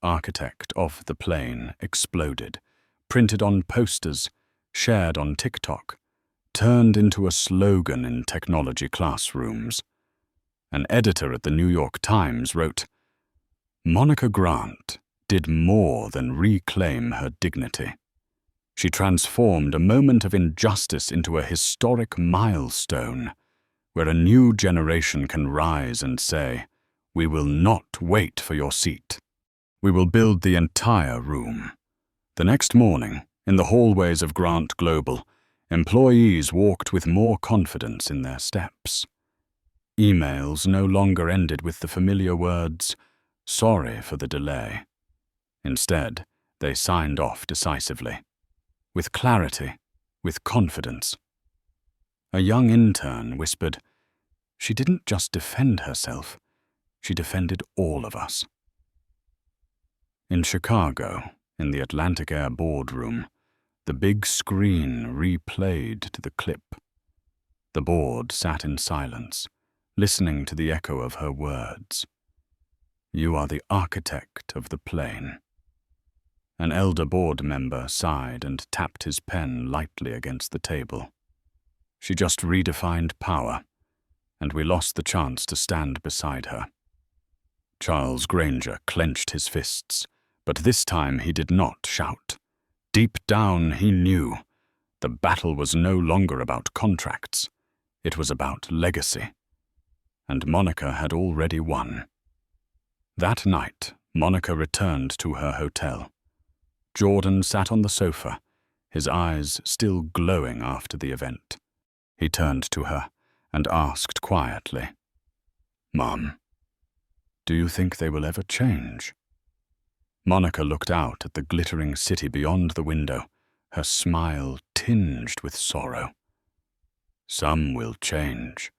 #architect of the plane exploded, printed on posters, shared on TikTok, turned into a slogan in technology classrooms. An editor at the New York Times wrote, "Monica Grant did more than reclaim her dignity. She transformed a moment of injustice into a historic milestone, where a new generation can rise and say, 'We will not wait for your seat. We will build the entire room.'" The next morning, in the hallways of Grant Global, employees walked with more confidence in their steps. Emails no longer ended with the familiar words, "Sorry for the delay." Instead, they signed off decisively. With clarity, with confidence. A young intern whispered, "She didn't just defend herself, she defended all of us." In Chicago, in the Atlantic Air boardroom, the big screen replayed to the clip. The board sat in silence, listening to the echo of her words. "You are the architect of the plane." An elder board member sighed and tapped his pen lightly against the table. She just redefined power, and we lost the chance to stand beside her. Charles Granger clenched his fists, but this time he did not shout. Deep down he knew the battle was no longer about contracts. It was about legacy. And Monica had already won. That night, Monica returned to her hotel. Jordan sat on the sofa, his eyes still glowing after the event. He turned to her and asked quietly, "Mom, do you think they will ever change?" Monica looked out at the glittering city beyond the window, her smile tinged with sorrow. "Some will change.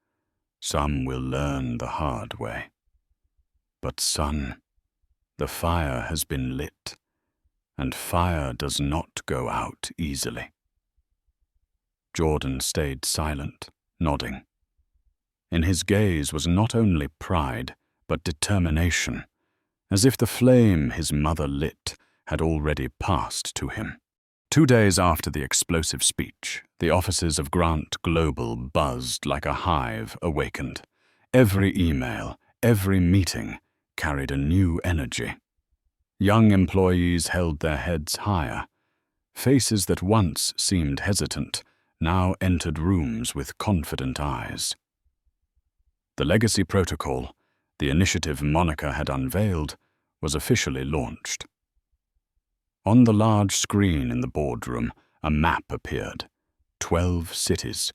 Some will learn the hard way. But son, the fire has been lit, and fire does not go out easily." Jordan stayed silent, nodding. In his gaze was not only pride, but determination, as if the flame his mother lit had already passed to him. 2 days after the explosive speech, the offices of Grant Global buzzed like a hive awakened. Every email, every meeting carried a new energy. Young employees held their heads higher. Faces that once seemed hesitant now entered rooms with confident eyes. The legacy protocol, the initiative Monica had unveiled, was officially launched. On the large screen in the boardroom, a map appeared. 12 cities,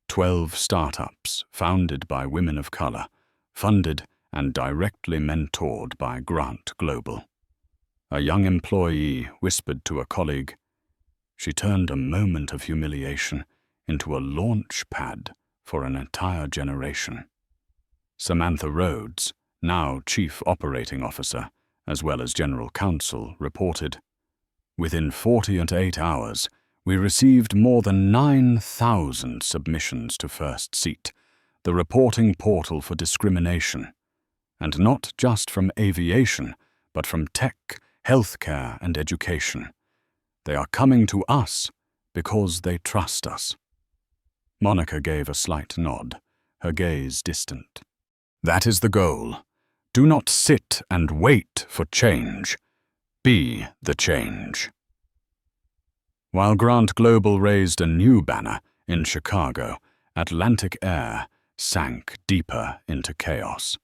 12 startups founded by women of color, funded and directly mentored by Grant Global. A young employee whispered to a colleague, "She turned a moment of humiliation into a launch pad for an entire generation." Samantha Rhodes, now Chief Operating Officer, as well as General Counsel, reported, "Within 48 hours, we received more than 9,000 submissions to First Seat, the reporting portal for discrimination, and not just from aviation, but from tech, healthcare, and education. They are coming to us because they trust us." Monica gave a slight nod, her gaze distant. "That is the goal. Do not sit and wait for change. Be the change." While Grant Global raised a new banner in Chicago, Atlantic Air sank deeper into chaos.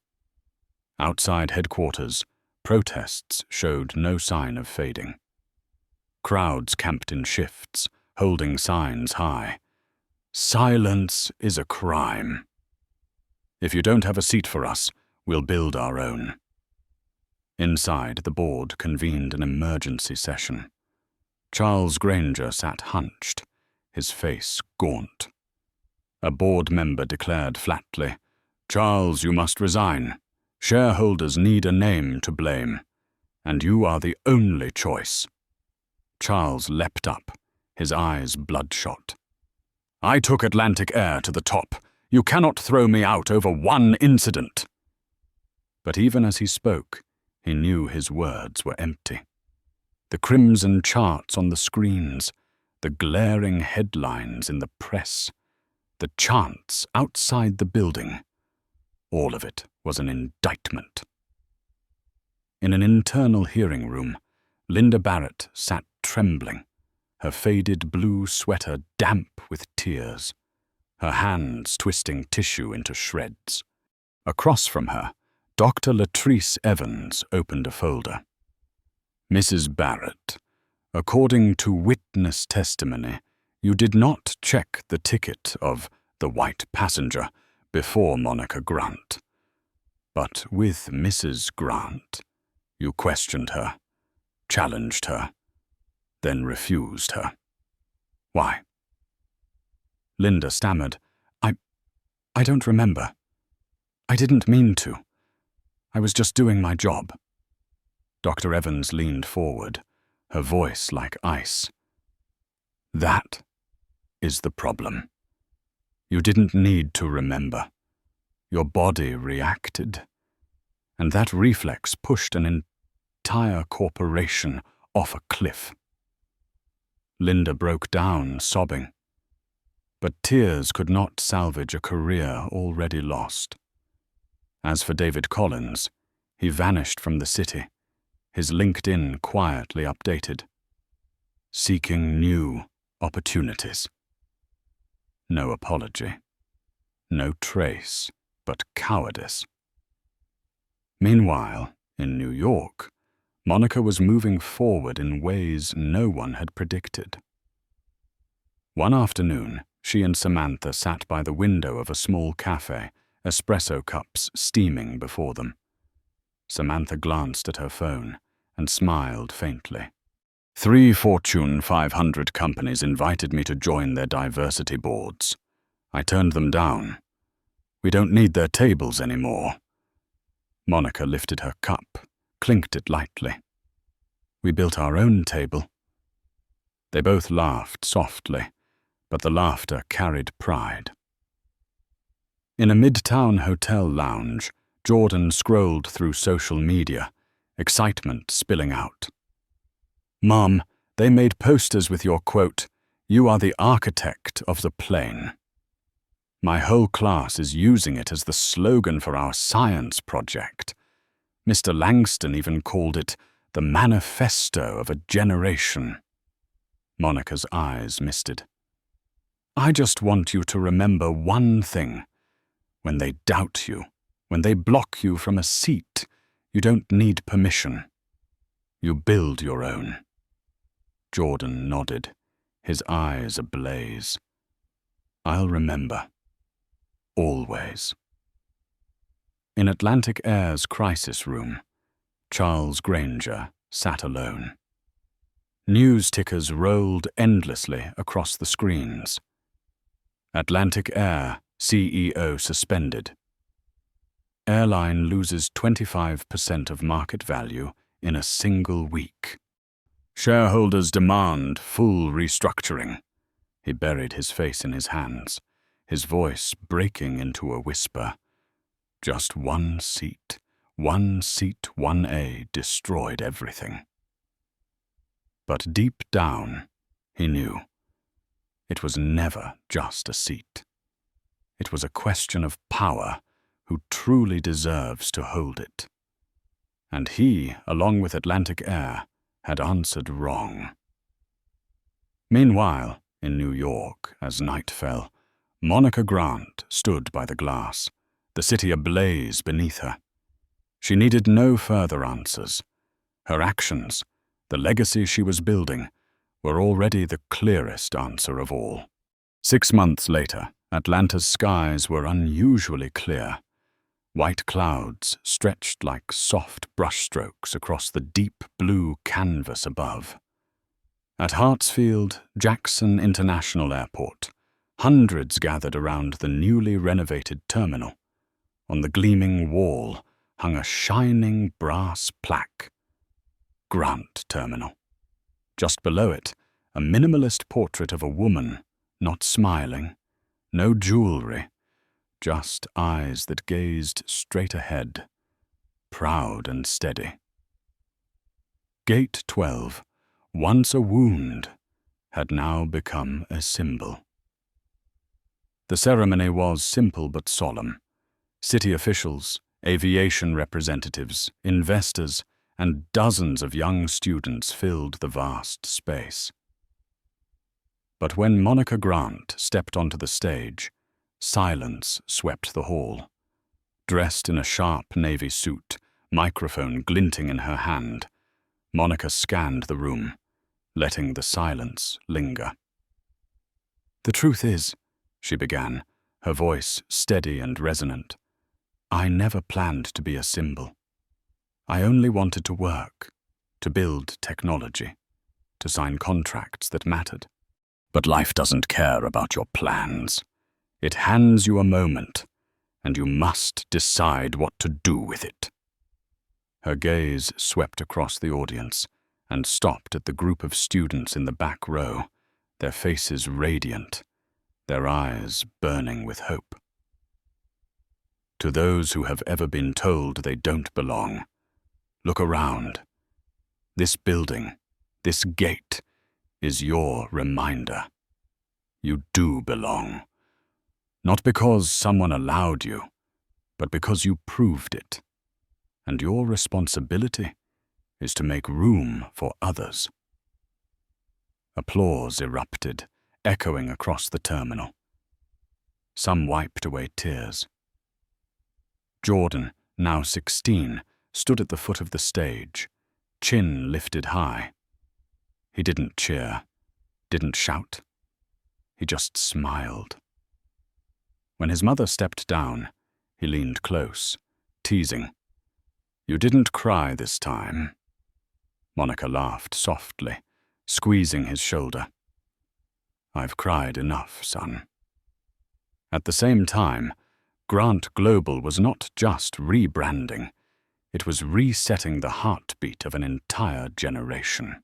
Outside headquarters, protests showed no sign of fading. Crowds camped in shifts, holding signs high. "Silence is a crime. If you don't have a seat for us, we'll build our own." Inside, the board convened an emergency session. Charles Granger sat hunched, his face gaunt. A board member declared flatly, "Charles, you must resign. Shareholders need a name to blame, and you are the only choice." Charles leapt up, his eyes bloodshot. "I took Atlantic Air to the top. You cannot throw me out over one incident." But even as he spoke, he knew his words were empty. The crimson charts on the screens, the glaring headlines in the press, the chants outside the building, all of it was an indictment. In an internal hearing room, Linda Barrett sat trembling, her faded blue sweater damp with tears, her hands twisting tissue into shreds. Across from her, Dr. Latrice Evans opened a folder. "Mrs. Barrett, according to witness testimony, you did not check the ticket of the white passenger before Monica Grant. But with Mrs. Grant, you questioned her, challenged her, then refused her. Why?" Linda stammered, I don't remember. I didn't mean to. I was just doing my job." Dr. Evans leaned forward, her voice like ice. "That is the problem. You didn't need to remember. Your body reacted, and that reflex pushed an entire corporation off a cliff." Linda broke down, sobbing. But tears could not salvage a career already lost. As for David Collins, he vanished from the city, his LinkedIn quietly updated, seeking new opportunities. No apology, no trace, but cowardice. Meanwhile, in New York, Monica was moving forward in ways no one had predicted. One afternoon, she and Samantha sat by the window of a small cafe, espresso cups steaming before them. Samantha glanced at her phone and smiled faintly. 3 Fortune 500 companies invited me to join their diversity boards. I turned them down. We don't need their tables anymore. Monica lifted her cup, clinked it lightly. We built our own table. They both laughed softly, but the laughter carried pride. In a midtown hotel lounge, Jordan scrolled through social media, excitement spilling out. "Mom, they made posters with your quote, 'You are the architect of the plane.' My whole class is using it as the slogan for our science project. Mr. Langston even called it the manifesto of a generation." Monica's eyes misted. "I just want you to remember one thing. When they doubt you, when they block you from a seat, you don't need permission. You build your own." Jordan nodded, his eyes ablaze. "I'll remember. Always." In Atlantic Air's crisis room, Charles Granger sat alone. News tickers rolled endlessly across the screens. Atlantic Air CEO suspended. Airline loses 25% of market value in a single week. Shareholders demand full restructuring. He buried his face in his hands, his voice breaking into a whisper. Just one seat, 1A destroyed everything. But deep down, he knew, it was never just a seat. It was a question of power, who truly deserves to hold it. And he, along with Atlantic Air, had answered wrong. Meanwhile, in New York, as night fell, Monica Grant stood by the glass, the city ablaze beneath her. She needed no further answers. Her actions, the legacy she was building, were already the clearest answer of all. 6 months later, Atlanta's skies were unusually clear. White clouds stretched like soft brushstrokes across the deep blue canvas above. At Hartsfield Jackson International Airport, hundreds gathered around the newly renovated terminal. On the gleaming wall hung a shining brass plaque. Grant Terminal. Just below it, a minimalist portrait of a woman, not smiling, no jewelry, just eyes that gazed straight ahead, proud and steady. Gate 12, once a wound, had now become a symbol. The ceremony was simple but solemn. City officials, aviation representatives, investors, and dozens of young students filled the vast space. But when Monica Grant stepped onto the stage, silence swept the hall. Dressed in a sharp navy suit, microphone glinting in her hand, Monica scanned the room, letting the silence linger. "The truth is," she began, her voice steady and resonant, "I never planned to be a symbol. I only wanted to work, to build technology, to sign contracts that mattered. But life doesn't care about your plans. It hands you a moment, and you must decide what to do with it." Her gaze swept across the audience and stopped at the group of students in the back row, their faces radiant, their eyes burning with hope. "To those who have ever been told they don't belong, look around. This building, this gate, is your reminder. You do belong. Not because someone allowed you, but because you proved it. And your responsibility is to make room for others." Applause erupted, echoing across the terminal. Some wiped away tears. Jordan, now 16, stood at the foot of the stage, chin lifted high. He didn't cheer, didn't shout. He just smiled. When his mother stepped down, he leaned close, teasing. "You didn't cry this time." Monica laughed softly, squeezing his shoulder. "I've cried enough, son." At the same time, Grant Global was not just rebranding. It was resetting the heartbeat of an entire generation.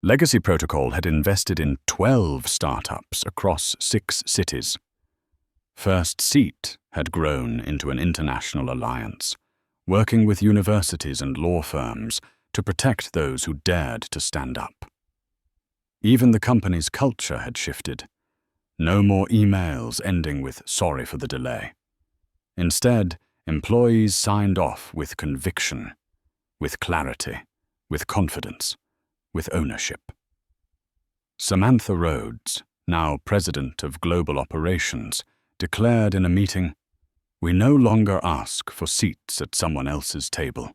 Legacy Protocol had invested in 12 startups across 6 cities. First Seat had grown into an international alliance, working with universities and law firms to protect those who dared to stand up. Even the company's culture had shifted. No more emails ending with "sorry for the delay." Instead, employees signed off with conviction, with clarity, with confidence, with ownership. Samantha Rhodes, now president of global operations, declared in a meeting, "We no longer ask for seats at someone else's table.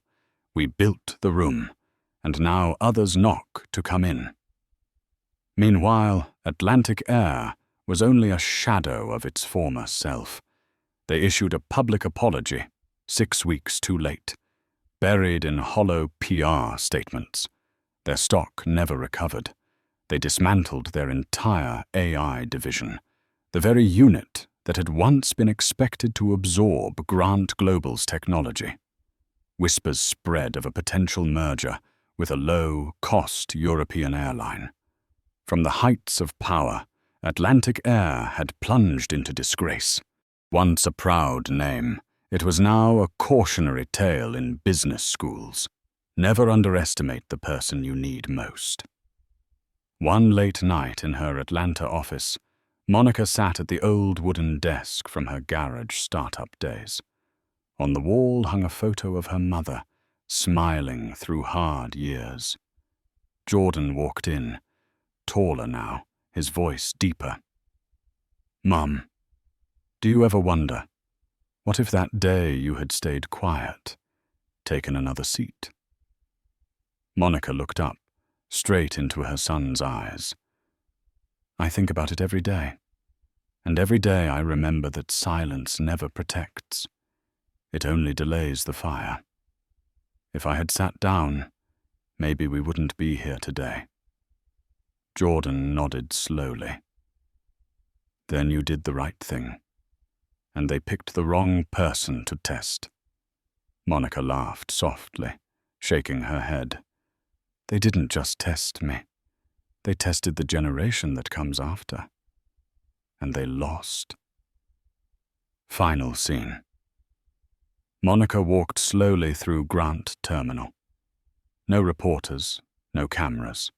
We built the room, and now others knock to come in." Meanwhile, Atlantic Air was only a shadow of its former self. They issued a public apology, 6 weeks too late, buried in hollow PR statements. Their stock never recovered. They dismantled their entire AI division, the very unit that had once been expected to absorb Grant Global's technology. Whispers spread of a potential merger with a low-cost European airline. From the heights of power, Atlantic Air had plunged into disgrace. Once a proud name, it was now a cautionary tale in business schools. Never underestimate the person you need most. One late night in her Atlanta office, Monica sat at the old wooden desk from her garage startup days. On the wall hung a photo of her mother, smiling through hard years. Jordan walked in, taller now, his voice deeper. "Mum, do you ever wonder, what if that day you had stayed quiet, taken another seat?" Monica looked up, straight into her son's eyes. "I think about it every day, and every day I remember that silence never protects. It only delays the fire. If I had sat down, maybe we wouldn't be here today." Jordan nodded slowly. "Then you did the right thing, and they picked the wrong person to test." Monica laughed softly, shaking her head. "They didn't just test me. They tested the generation that comes after. And they lost." Final scene. Monica walked slowly through Grant Terminal. No reporters, no cameras.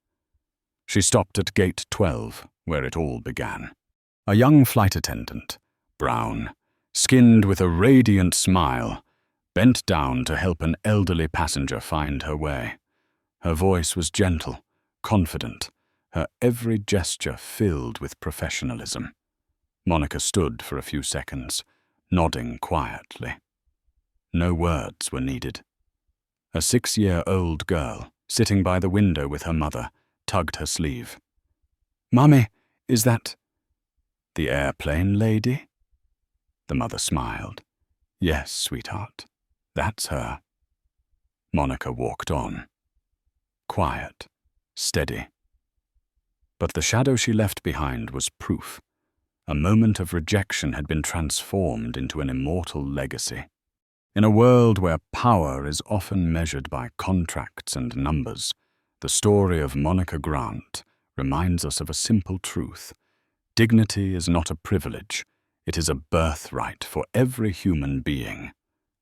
She stopped at Gate 12, where it all began. A young flight attendant, brown, skinned with a radiant smile, bent down to help an elderly passenger find her way. Her voice was gentle, confident, her every gesture filled with professionalism. Monica stood for a few seconds, nodding quietly. No words were needed. A 6-year-old girl, sitting by the window with her mother, tugged her sleeve. "Mummy, is that the airplane lady?" The mother smiled. "Yes, sweetheart, that's her." Monica walked on. Quiet, steady. But the shadow she left behind was proof. A moment of rejection had been transformed into an immortal legacy. In a world where power is often measured by contracts and numbers, the story of Monica Grant reminds us of a simple truth. Dignity is not a privilege, it is a birthright for every human being.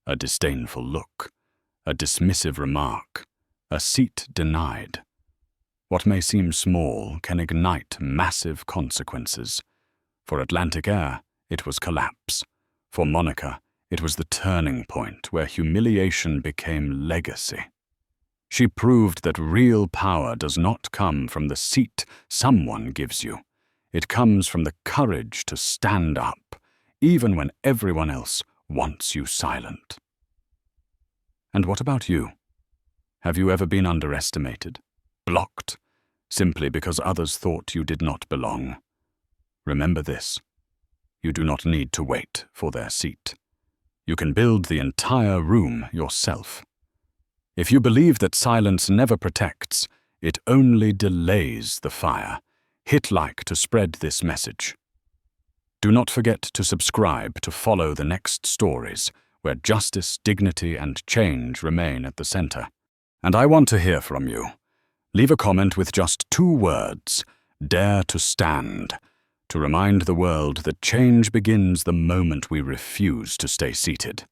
A disdainful look, a dismissive remark, a seat denied. What may seem small can ignite massive consequences. For Atlantic Air, it was collapse. For Monica, it was the turning point where humiliation became legacy. She proved that real power does not come from the seat someone gives you. It comes from the courage to stand up, even when everyone else wants you silent. And what about you? Have you ever been underestimated, blocked, simply because others thought you did not belong? Remember this: you do not need to wait for their seat. You can build the entire room yourself. If you believe that silence never protects, it only delays the fire. Hit like to spread this message. Do not forget to subscribe to follow the next stories where justice, dignity, and change remain at the center. And I want to hear from you. Leave a comment with just 2 words, "Dare to stand," to remind the world that change begins the moment we refuse to stay seated.